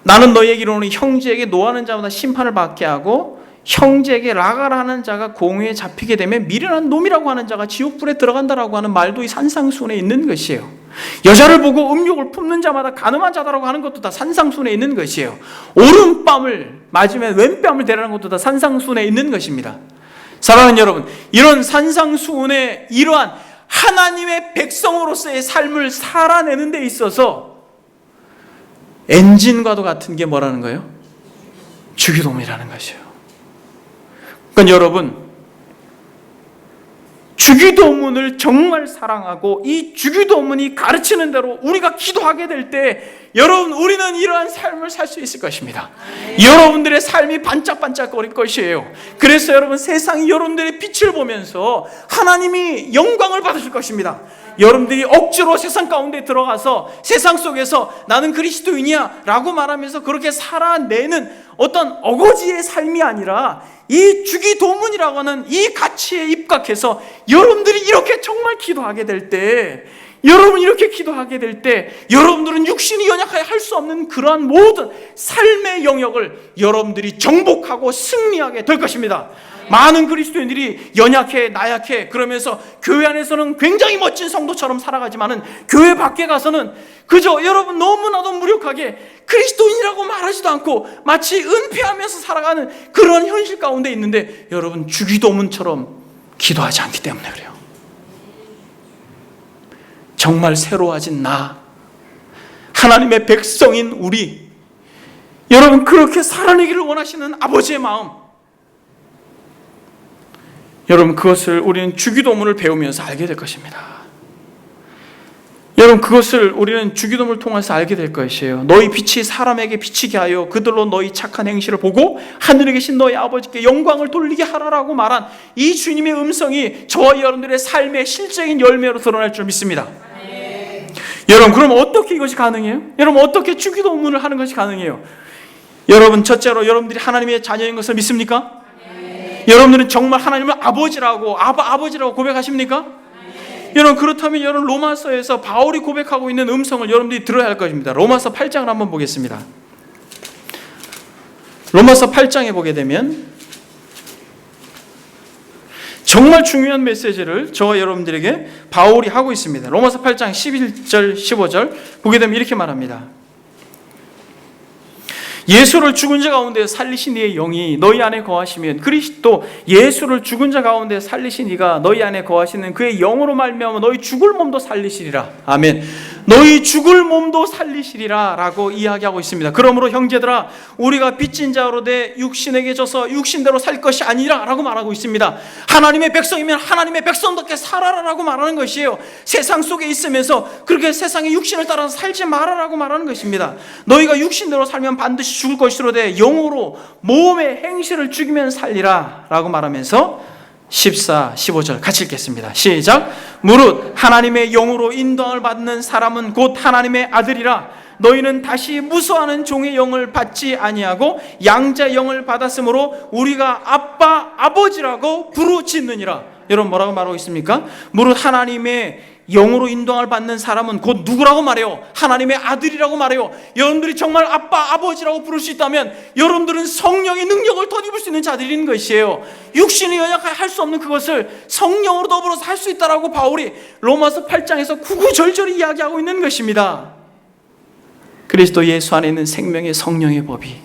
나는 너희에게 이르노니 형제에게 노하는 자마다 심판을 받게 하고 형제에게 라가라 하는 자가 공회에 잡히게 되면 미련한 놈이라고 하는 자가 지옥불에 들어간다라고 하는 말도 이 산상수훈에 있는 것이에요. 여자를 보고 음욕을 품는 자마다 간음한 자다라고 하는 것도 다 산상수훈에 있는 것이에요. 오른뺨을 맞으면 왼뺨을 대라는 것도 다 산상수훈에 있는 것입니다. 사랑하는 여러분, 이런 산상수훈에 이러한 하나님의 백성으로서의 삶을 살아내는 데 있어서 엔진과도 같은 게 뭐라는 거예요? 주기도문이라는 것이에요. 그러니까 여러분, 주기도문을 정말 사랑하고 이 주기도문이 가르치는 대로 우리가 기도하게 될 때 여러분, 우리는 이러한 삶을 살 수 있을 것입니다. 여러분들의 삶이 반짝반짝거릴 것이에요. 그래서 여러분, 세상이 여러분들의 빛을 보면서 하나님이 영광을 받으실 것입니다. 여러분들이 억지로 세상 가운데 들어가서 세상 속에서 나는 그리스도인이야 라고 말하면서 그렇게 살아내는 어떤 어거지의 삶이 아니라 이 주기도문이라고 하는 이 가치에 입각해서 여러분들이 이렇게 정말 기도하게 될 때, 여러분 이렇게 기도하게 될 때 여러분들은 육신이 연약하여 할 수 없는 그러한 모든 삶의 영역을 여러분들이 정복하고 승리하게 될 것입니다. 많은 그리스도인들이 연약해, 나약해 그러면서 교회 안에서는 굉장히 멋진 성도처럼 살아가지만은 교회 밖에 가서는 그저 여러분 너무나도 무력하게 그리스도인이라고 말하지도 않고 마치 은폐하면서 살아가는 그런 현실 가운데 있는데, 여러분 주기도문처럼 기도하지 않기 때문에 그래요. 정말 새로워진 나, 하나님의 백성인 우리, 여러분 그렇게 살아내기를 원하시는 아버지의 마음, 여러분 그것을 우리는 주기도문을 배우면서 알게 될 것입니다. 여러분 그것을 우리는 주기도문을 통해서 알게 될 것이에요. 너희 빛이 사람에게 비치게 하여 그들로 너희 착한 행실을 보고 하늘에 계신 너희 아버지께 영광을 돌리게 하라라고 말한 이 주님의 음성이 저와 여러분들의 삶의 실제적인 열매로 드러날 줄 믿습니다. 여러분 그럼 어떻게 이것이 가능해요? 여러분 어떻게 주기도문을 하는 것이 가능해요? 여러분 첫째로 여러분들이 하나님의 자녀인 것을 믿습니까? 여러분들은 정말 하나님을 아버지라고 고백하십니까? 여러분 그렇다면 여러분 로마서에서 바울이 고백하고 있는 음성을 여러분들이 들어야 할 것입니다. 로마서 8장을 한번 보겠습니다. 로마서 8장에 보게 되면 정말 중요한 메시지를 저와 여러분들에게 바울이 하고 있습니다. 로마서 8장 11절 15절 보게 되면 이렇게 말합니다. 예수를 죽은 자 가운데 살리신 이의 영이 너희 안에 거하시면, 그리스도 예수를 죽은 자 가운데 살리신 이가 너희 안에 거하시는 그의 영으로 말미암아 너희 죽을 몸도 살리시리라. 아멘. 너희 죽을 몸도 살리시리라 라고 이야기하고 있습니다. 그러므로 형제들아, 우리가 빚진 자로 돼 육신에게 져서 육신대로 살 것이 아니라 라고 말하고 있습니다. 하나님의 백성이면 하나님의 백성답게 살아라 라고 말하는 것이에요. 세상 속에 있으면서 그렇게 세상의 육신을 따라서 살지 말아라고 말하는 것입니다. 너희가 육신대로 살면 반드시 죽을 것이로되 영으로 몸의 행실을 죽이면 살리라 라고 말하면서 14, 15절 같이 읽겠습니다. 시작. 무릇 하나님의 영으로 인도함을 받는 사람은 곧 하나님의 아들이라. 너희는 다시 무수하는 종의 영을 받지 아니하고 양자의 영을 받았으므로 우리가 아빠 아버지라고 부르짖느니라. 여러분 뭐라고 말하고 있습니까? 무릇 하나님의 영으로 인도함을 받는 사람은 곧 누구라고 말해요? 하나님의 아들이라고 말해요. 여러분들이 정말 아빠 아버지라고 부를 수 있다면 여러분들은 성령의 능력을 덧입을 수 있는 자들인 것이에요. 육신이 연약하여 할 수 없는 그것을 성령으로 더불어서 할 수 있다라고 바울이 로마서 8장에서 구구절절히 이야기하고 있는 것입니다. 그리스도 예수 안에 있는 생명의 성령의 법이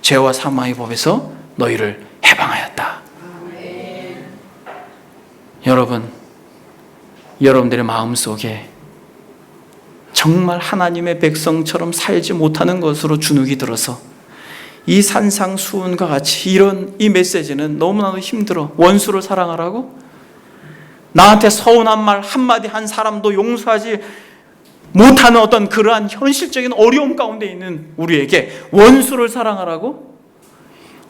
죄와 사망의 법에서 너희를 해방하였다. 여러분, 여러분들의 마음속에 정말 하나님의 백성처럼 살지 못하는 것으로 주눅이 들어서 이 산상수훈과 같이 이런 이 메시지는 너무나도 힘들어. 원수를 사랑하라고? 나한테 서운한 말 한마디 한 사람도 용서하지 못하는 어떤 그러한 현실적인 어려움 가운데 있는 우리에게 원수를 사랑하라고?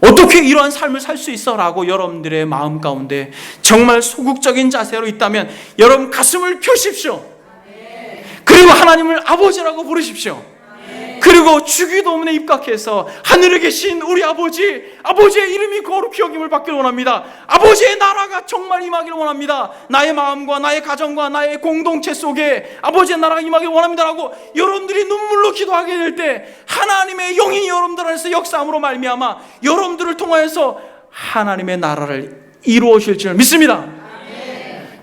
어떻게 이러한 삶을 살 수 있어? 라고 여러분들의 마음 가운데 정말 소극적인 자세로 있다면 여러분 가슴을 펴십시오. 그리고 하나님을 아버지라고 부르십시오. 그리고 주기도문에 입각해서 하늘에 계신 우리 아버지의 이름이 거룩히 여김을 받기를 원합니다. 아버지의 나라가 정말 임하기를 원합니다. 나의 마음과 나의 가정과 나의 공동체 속에 아버지의 나라가 임하기를 원합니다라고 여러분들이 눈물로 기도하게 될 때 하나님의 영이 여러분들 안에서 역사함으로 말미암아 여러분들을 통하여서 하나님의 나라를 이루어질 줄 믿습니다.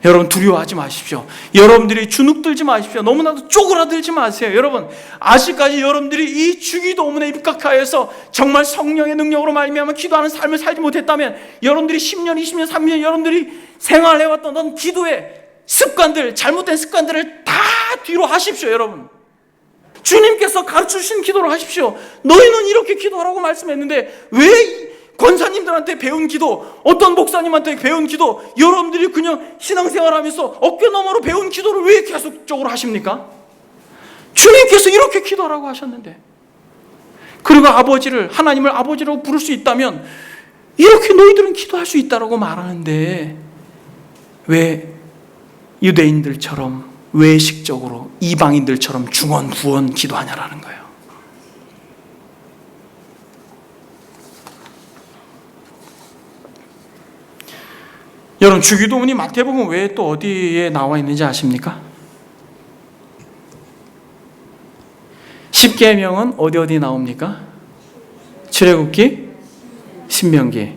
여러분 두려워하지 마십시오. 여러분들이 주눅들지 마십시오. 너무나도 쪼그라들지 마세요. 여러분 아직까지 여러분들이 이 주기도문에 입각하여서 정말 성령의 능력으로 말미암아 기도하는 삶을 살지 못했다면 여러분들이 10년, 20년, 30년 여러분들이 생활해왔던 어떤 기도의 습관들, 잘못된 습관들을 다 뒤로 하십시오. 여러분 주님께서 가르쳐주신 기도를 하십시오. 너희는 이렇게 기도하라고 말씀했는데 왜 권사님들한테 배운 기도, 어떤 목사님한테 배운 기도, 여러분들이 그냥 신앙생활하면서 어깨너머로 배운 기도를 왜 계속적으로 하십니까? 주님께서 이렇게 기도하라고 하셨는데, 그리고 하나님을 아버지라고 부를 수 있다면 이렇게 너희들은 기도할 수 있다라고 말하는데 왜 유대인들처럼 외식적으로 이방인들처럼 중언부언 기도하냐라는 거예요. 여러분 주기도문이 마태복음 외에 또 어디에 나와 있는지 아십니까? 십계명은 어디 나옵니까? 출애굽기, 신명기.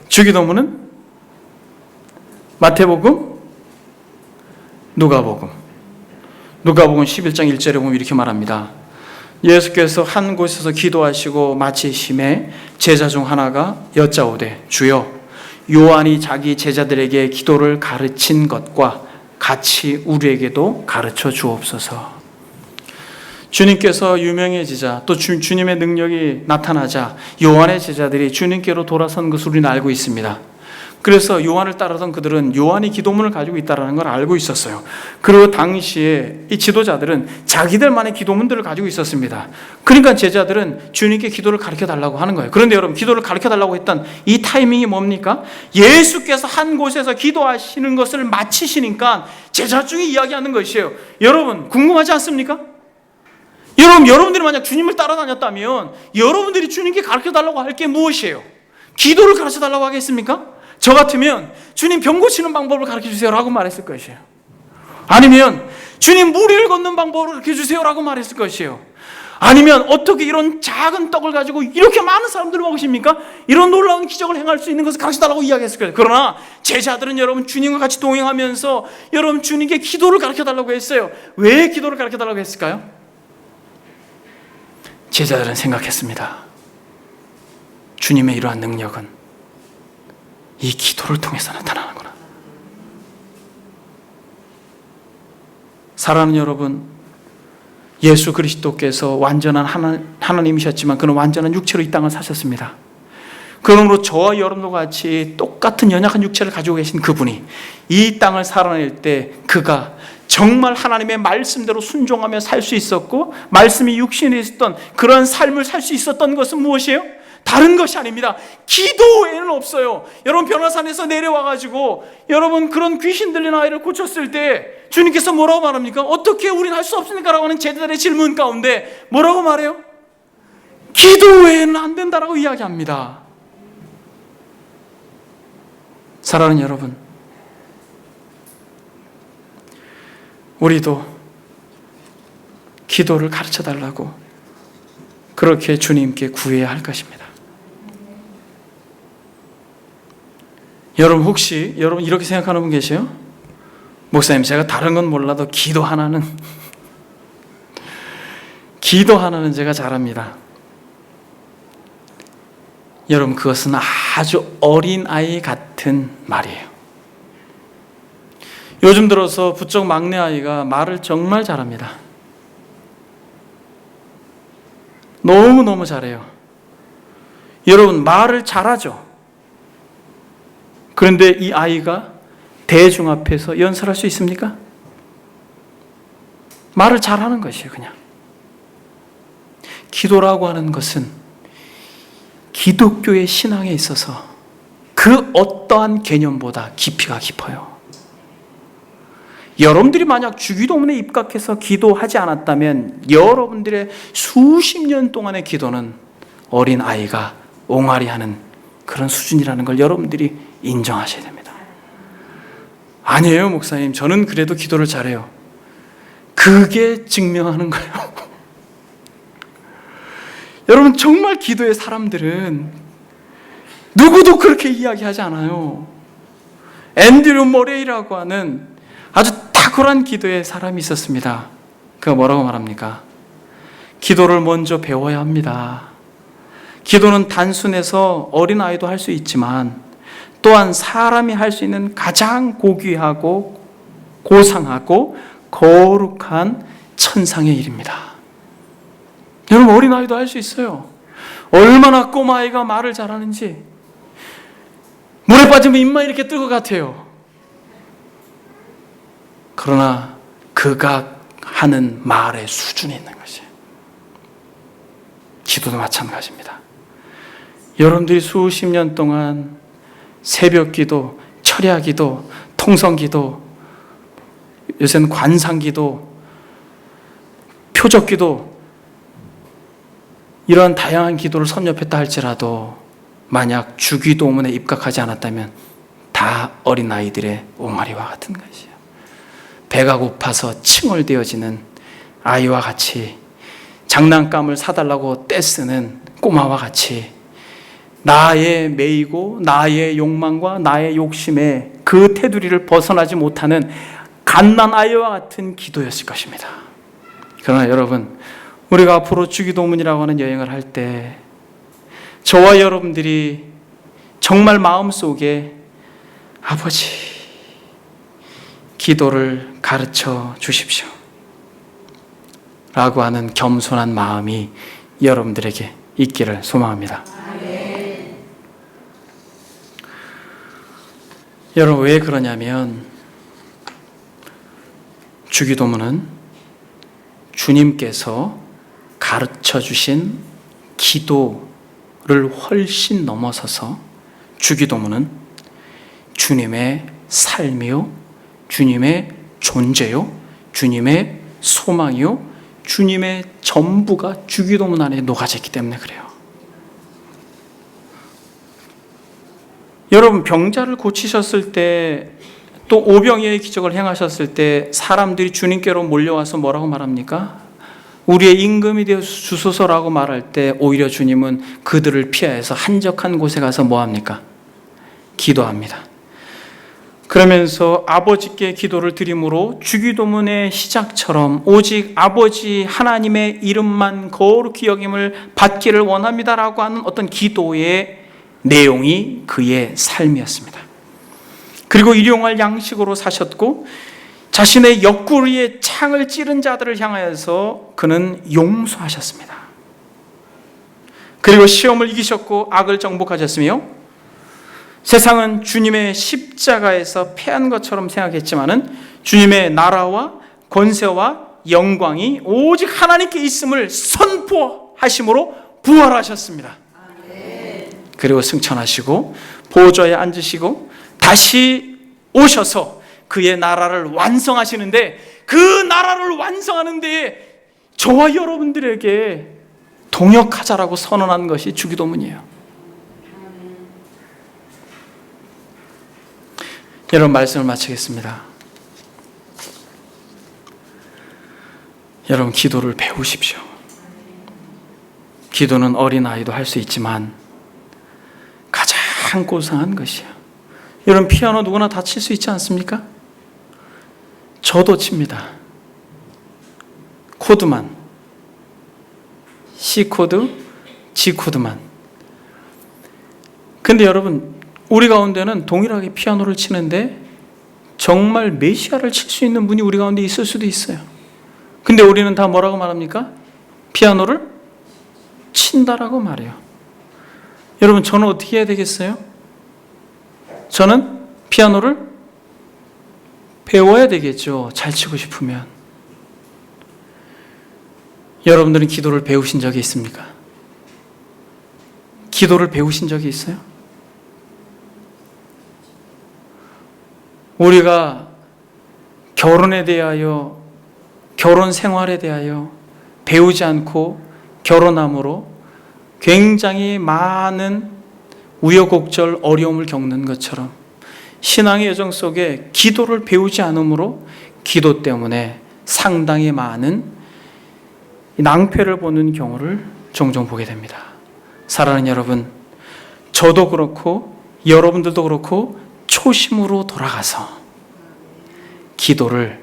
주기도문은 마태복음, 누가복음 11장 1절에 보면 이렇게 말합니다. 예수께서 한 곳에서 기도하시고 마치심에 제자 중 하나가 여짜오되 주여 요한이 자기 제자들에게 기도를 가르친 것과 같이 우리에게도 가르쳐 주옵소서. 주님께서 유명해지자 또 주님의 능력이 나타나자 요한의 제자들이 주님께로 돌아선 것을 우리는 알고 있습니다. 그래서 요한을 따르던 그들은 요한이 기도문을 가지고 있다는 걸 알고 있었어요. 그리고 당시에 이 지도자들은 자기들만의 기도문들을 가지고 있었습니다. 그러니까 제자들은 주님께 기도를 가르쳐 달라고 하는 거예요. 그런데 여러분 기도를 가르쳐 달라고 했던 이 타이밍이 뭡니까? 예수께서 한 곳에서 기도하시는 것을 마치시니까 제자 중에 이야기하는 것이에요. 여러분 궁금하지 않습니까? 여러분들이 만약 주님을 따라다녔다면 여러분들이 주님께 가르쳐 달라고 할 게 무엇이에요? 기도를 가르쳐 달라고 하겠습니까? 저 같으면 주님 병 고치는 방법을 가르쳐 주세요라고 말했을 것이에요. 아니면 주님 무리를 걷는 방법을 가르쳐 주세요라고 말했을 것이에요. 아니면 어떻게 이런 작은 떡을 가지고 이렇게 많은 사람들을 먹으십니까? 이런 놀라운 기적을 행할 수 있는 것을 가르쳐 달라고 이야기했을 거예요. 그러나 제자들은 여러분 주님과 같이 동행하면서 여러분 주님께 기도를 가르쳐 달라고 했어요. 왜 기도를 가르쳐 달라고 했을까요? 제자들은 생각했습니다. 주님의 이러한 능력은 이 기도를 통해서 나타나는구나. 사랑하는 여러분, 예수 그리스도께서 완전한 하나님이셨지만 그는 완전한 육체로 이 땅을 사셨습니다. 그러므로 저와 여러분과 같이 똑같은 연약한 육체를 가지고 계신 그분이 이 땅을 살아낼 때 그가 정말 하나님의 말씀대로 순종하며 살 수 있었고 말씀이 육신에 있었던 그런 삶을 살 수 있었던 것은 무엇이에요? 다른 것이 아닙니다. 기도 외에는 없어요. 여러분 변화산에서 내려와가지고 여러분 그런 귀신 들린 아이를 고쳤을 때 주님께서 뭐라고 말합니까? 어떻게 우리는 할 수 없습니까? 라고 하는 제자들의 질문 가운데 뭐라고 말해요? 기도 외에는 안 된다라고 이야기합니다. 사랑하는 여러분, 우리도 기도를 가르쳐 달라고 그렇게 주님께 구해야 할 것입니다. 여러분 혹시 여러분 이렇게 생각하는 분 계세요? 목사님 제가 다른 건 몰라도 기도 하나는 제가 잘합니다. 여러분, 그것은 아주 어린아이 같은 말이에요. 요즘 들어서 부쩍 막내 아이가 말을 정말 잘합니다. 너무너무 잘해요. 여러분, 말을 잘하죠? 그런데 이 아이가 대중 앞에서 연설할 수 있습니까? 말을 잘하는 것이에요, 그냥. 기도라고 하는 것은 기독교의 신앙에 있어서 그 어떠한 개념보다 깊이가 깊어요. 여러분들이 만약 주기도문에 입각해서 기도하지 않았다면 여러분들의 수십 년 동안의 기도는 어린아이가 옹알이하는 그런 수준이라는 걸 여러분들이 인정하셔야 됩니다. 아니에요, 목사님. 저는 그래도 기도를 잘해요. 그게 증명하는 거예요. 여러분, 정말 기도의 사람들은 누구도 그렇게 이야기하지 않아요. 앤드류 모레이라고 하는 아주 탁월한 기도의 사람이 있었습니다. 그가 뭐라고 말합니까? 기도를 먼저 배워야 합니다. 기도는 단순해서 어린아이도 할 수 있지만 또한 사람이 할 수 있는 가장 고귀하고 고상하고 거룩한 천상의 일입니다. 여러분, 어린아이도 할 수 있어요. 얼마나 꼬마아이가 말을 잘하는지. 물에 빠지면 입만 이렇게 뜰 것 같아요. 그러나 그가 하는 말의 수준이 있는 것이에요. 기도도 마찬가지입니다. 여러분들이 수십 년 동안 새벽 기도, 철야 기도, 통성 기도, 요새는 관상 기도, 표적 기도, 이러한 다양한 기도를 섭렵했다 할지라도 만약 주기도문에 입각하지 않았다면 다 어린아이들의 옹알이와 같은 것이에요. 배가 고파서 칭얼대어지는 아이와 같이, 장난감을 사달라고 떼쓰는 꼬마와 같이 나의 매이고 나의 욕망과 나의 욕심에 그 테두리를 벗어나지 못하는 갓난아이와 같은 기도였을 것입니다. 그러나 여러분, 우리가 앞으로 주기도문이라고 하는 여행을 할 때 저와 여러분들이 정말 마음속에 아버지, 기도를 가르쳐 주십시오 라고 하는 겸손한 마음이 여러분들에게 있기를 소망합니다. 여러분, 왜 그러냐면 주기도문은 주님께서 가르쳐 주신 기도를 훨씬 넘어서서 주기도문은 주님의 삶이요, 주님의 존재요, 주님의 소망이요, 주님의 전부가 주기도문 안에 녹아져 있기 때문에 그래요. 여러분, 병자를 고치셨을 때, 또 오병이어의 기적을 행하셨을 때 사람들이 주님께로 몰려와서 뭐라고 말합니까? 우리의 임금이 되어 주소서라고 말할 때 오히려 주님은 그들을 피하여서 한적한 곳에 가서 뭐합니까? 기도합니다. 그러면서 아버지께 기도를 드림으로 주기도문의 시작처럼 오직 아버지 하나님의 이름만 거룩히 여김을 받기를 원합니다라고 하는 어떤 기도의 내용이 그의 삶이었습니다. 그리고 일용할 양식으로 사셨고 자신의 옆구리에 창을 찌른 자들을 향하여서 그는 용서하셨습니다. 그리고 시험을 이기셨고 악을 정복하셨으며 세상은 주님의 십자가에서 패한 것처럼 생각했지만은 주님의 나라와 권세와 영광이 오직 하나님께 있음을 선포하심으로 부활하셨습니다. 그리고 승천하시고 보좌에 앉으시고 다시 오셔서 그의 나라를 완성하시는데, 그 나라를 완성하는 데에 저와 여러분들에게 동역하자라고 선언한 것이 주기도문이에요. 여러분, 말씀을 마치겠습니다. 여러분, 기도를 배우십시오. 기도는 어린아이도 할 수 있지만 가장 고상한 것이에요. 여러분, 피아노 누구나 다 칠 수 있지 않습니까? 저도 칩니다. 코드만, C 코드, G 코드만. 근데 여러분, 우리 가운데는 동일하게 피아노를 치는데 정말 메시아를 칠 수 있는 분이 우리 가운데 있을 수도 있어요. 근데 우리는 다 뭐라고 말합니까? 피아노를 친다라고 말해요. 여러분, 저는 어떻게 해야 되겠어요? 저는 피아노를 배워야 되겠죠. 잘 치고 싶으면. 여러분들은 기도를 배우신 적이 있습니까? 기도를 배우신 적이 있어요? 우리가 결혼에 대하여, 결혼 생활에 대하여 배우지 않고 결혼함으로 굉장히 많은 우여곡절, 어려움을 겪는 것처럼 신앙의 여정 속에 기도를 배우지 않으므로 기도 때문에 상당히 많은 낭패를 보는 경우를 종종 보게 됩니다. 사랑하는 여러분, 저도 그렇고 여러분들도 그렇고 초심으로 돌아가서 기도를,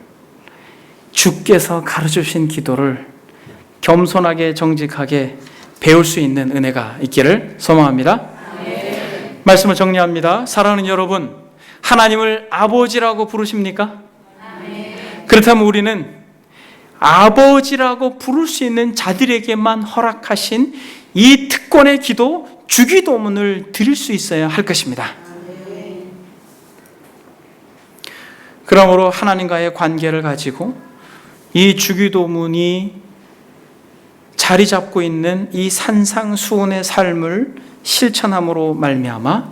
주께서 가르쳐주신 기도를 겸손하게 정직하게 배울 수 있는 은혜가 있기를 소망합니다. 네. 말씀을 정리합니다. 사랑하는 여러분, 하나님을 아버지라고 부르십니까? 네. 그렇다면 우리는 아버지라고 부를 수 있는 자들에게만 허락하신 이 특권의 기도, 주기도문을 드릴 수 있어야 할 것입니다. 그러므로 하나님과의 관계를 가지고 이 주기도문이 자리 잡고 있는 이 산상수훈의 삶을 실천함으로 말미암아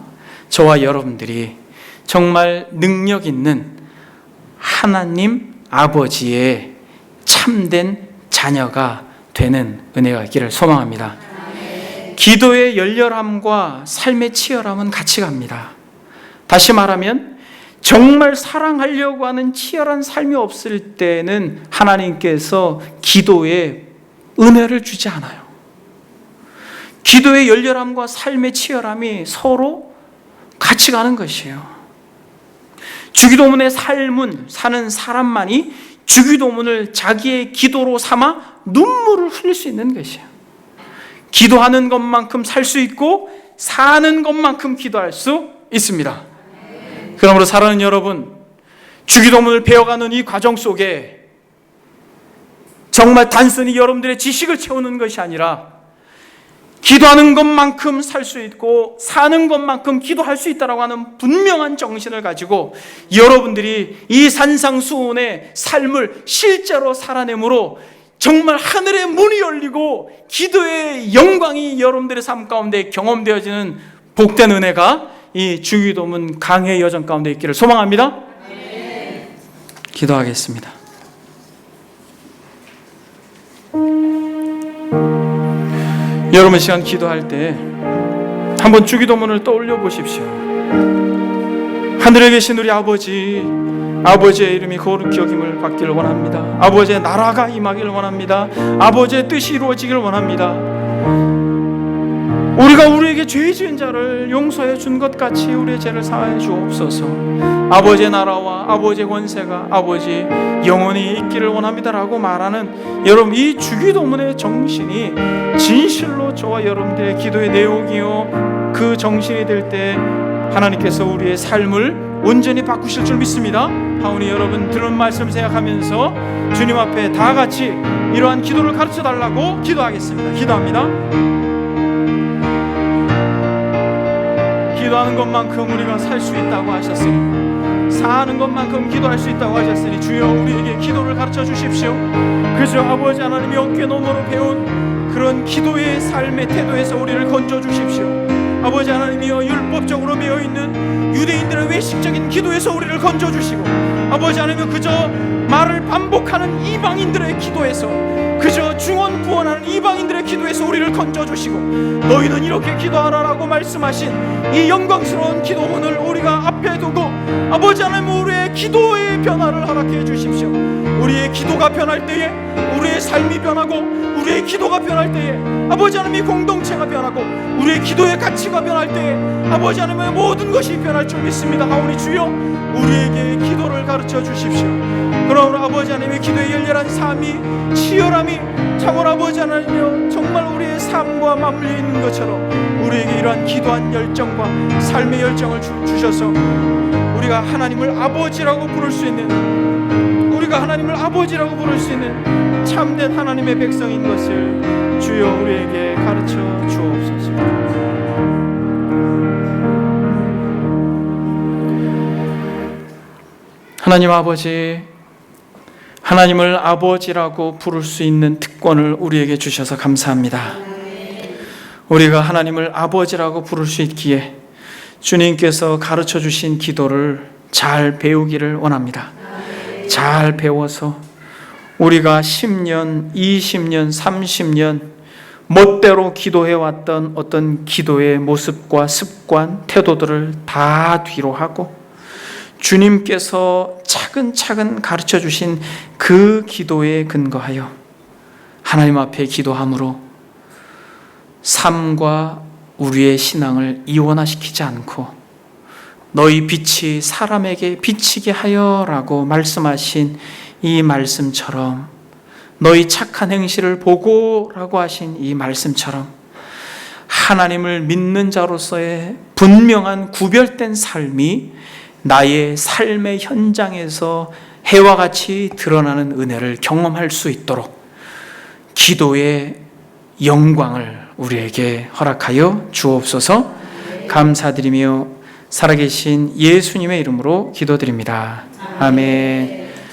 저와 여러분들이 정말 능력 있는 하나님 아버지의 참된 자녀가 되는 은혜가 있기를 소망합니다. 기도의 열렬함과 삶의 치열함은 같이 갑니다. 다시 말하면 정말 사랑하려고 하는 치열한 삶이 없을 때는 하나님께서 기도에 은혜를 주지 않아요. 기도의 열렬함과 삶의 치열함이 서로 같이 가는 것이에요. 주기도문의 삶은 사는 사람만이 주기도문을 자기의 기도로 삼아 눈물을 흘릴 수 있는 것이에요. 기도하는 것만큼 살 수 있고 사는 것만큼 기도할 수 있습니다. 그러므로 사랑하는 여러분, 주기도문을 배워가는 이 과정 속에 정말 단순히 여러분들의 지식을 채우는 것이 아니라 기도하는 것만큼 살 수 있고 사는 것만큼 기도할 수 있다고 하는 분명한 정신을 가지고 여러분들이 이 산상수훈의 삶을 실제로 살아내므로 정말 하늘의 문이 열리고 기도의 영광이 여러분들의 삶 가운데 경험되어지는 복된 은혜가 이 주기도문 강해 여정 가운데 있기를 소망합니다. 네. 기도하겠습니다. 여러분, 시간 기도할 때 한번 주기도문을 떠올려 보십시오. 하늘에 계신 우리 아버지, 아버지의 이름이 거룩히 여김을 받기를 원합니다. 아버지의 나라가 임하기를 원합니다. 아버지의 뜻이 이루어지기를 원합니다. 우리가 우리에게 죄 지은 자를 용서해 준 것 같이 우리의 죄를 사하여 주옵소서. 아버지의 나라와 아버지의 권세가 아버지 영원히 있기를 원합니다라고 말하는 여러분, 이 주기도문의 정신이 진실로 저와 여러분들의 기도의 내용이요, 그 정신이 될 때 하나님께서 우리의 삶을 온전히 바꾸실 줄 믿습니다. 하오니 여러분, 들은 말씀 생각하면서 주님 앞에 다 같이 이러한 기도를 가르쳐 달라고 기도하겠습니다. 기도합니다. 기도하는 것만큼 우리가 살 수 있다고 하셨으니, 사는 것만큼 기도할 수 있다고 하셨으니 주여 우리에게 기도를 가르쳐 주십시오. 그저 아버지 하나님이 어깨너머로 배운 그런 기도의 삶의 태도에서 우리를 건져 주십시오. 아버지 하나님이여, 율법적으로 매여있는 유대인들의 외식적인 기도에서 우리를 건져 주시고, 아버지 하나님이여, 그저 말을 반복하는 이방인들의 기도에서, 그저 중언부언하는 이방인들의 기도에서 우리를 건져주시고, 너희는 이렇게 기도하라라고 말씀하신 이 영광스러운 기도문을 우리가 앞에 두고 아버지 하나님, 우리의 기도의 변화를 허락해 주십시오. 우리의 기도가 변할 때에 우리의 삶이 변하고, 우리의 기도가 변할 때에 아버지 하나님의 공동체가 변하고, 우리의 기도의 가치가 변할 때에 아버지 하나님의 모든 것이 변할 줄 믿습니다. 하오니 주여 우리에게 기도를 가르쳐 주십시오. 그러므로 아버지 하나님의 기도의 열렬한 삶이, 치열함이 참으로 아버지 하나님이여, 정말 우리의 삶과 맞물려 있는 것처럼 우리에게 이러한 기도한 열정과 삶의 열정을 주셔서 우리가 하나님을 아버지라고 부를 수 있는, 우리가 하나님을 아버지라고 부를 수 있는 참된 하나님의 백성인 것을 주여 우리에게 가르쳐 주옵소서. 하나님 아버지, 하나님을 아버지라고 부를 수 있는 특권을 우리에게 주셔서 감사합니다. 우리가 하나님을 아버지라고 부를 수 있기에 주님께서 가르쳐 주신 기도를 잘 배우기를 원합니다. 잘 배워서 우리가 10년, 20년, 30년 멋대로 기도해왔던 어떤 기도의 모습과 습관, 태도들을 다 뒤로 하고 주님께서 차근차근 가르쳐 주신 그 기도에 근거하여 하나님 앞에 기도함으로 삶과 우리의 신앙을 이원화시키지 않고 너희 빛이 사람에게 비치게 하여라고 말씀하신 이 말씀처럼, 너희 착한 행실을 보고라고 하신 이 말씀처럼 하나님을 믿는 자로서의 분명한 구별된 삶이 나의 삶의 현장에서 해와 같이 드러나는 은혜를 경험할 수 있도록 기도의 영광을 우리에게 허락하여 주옵소서. 감사드리며 살아계신 예수님의 이름으로 기도드립니다. 아멘.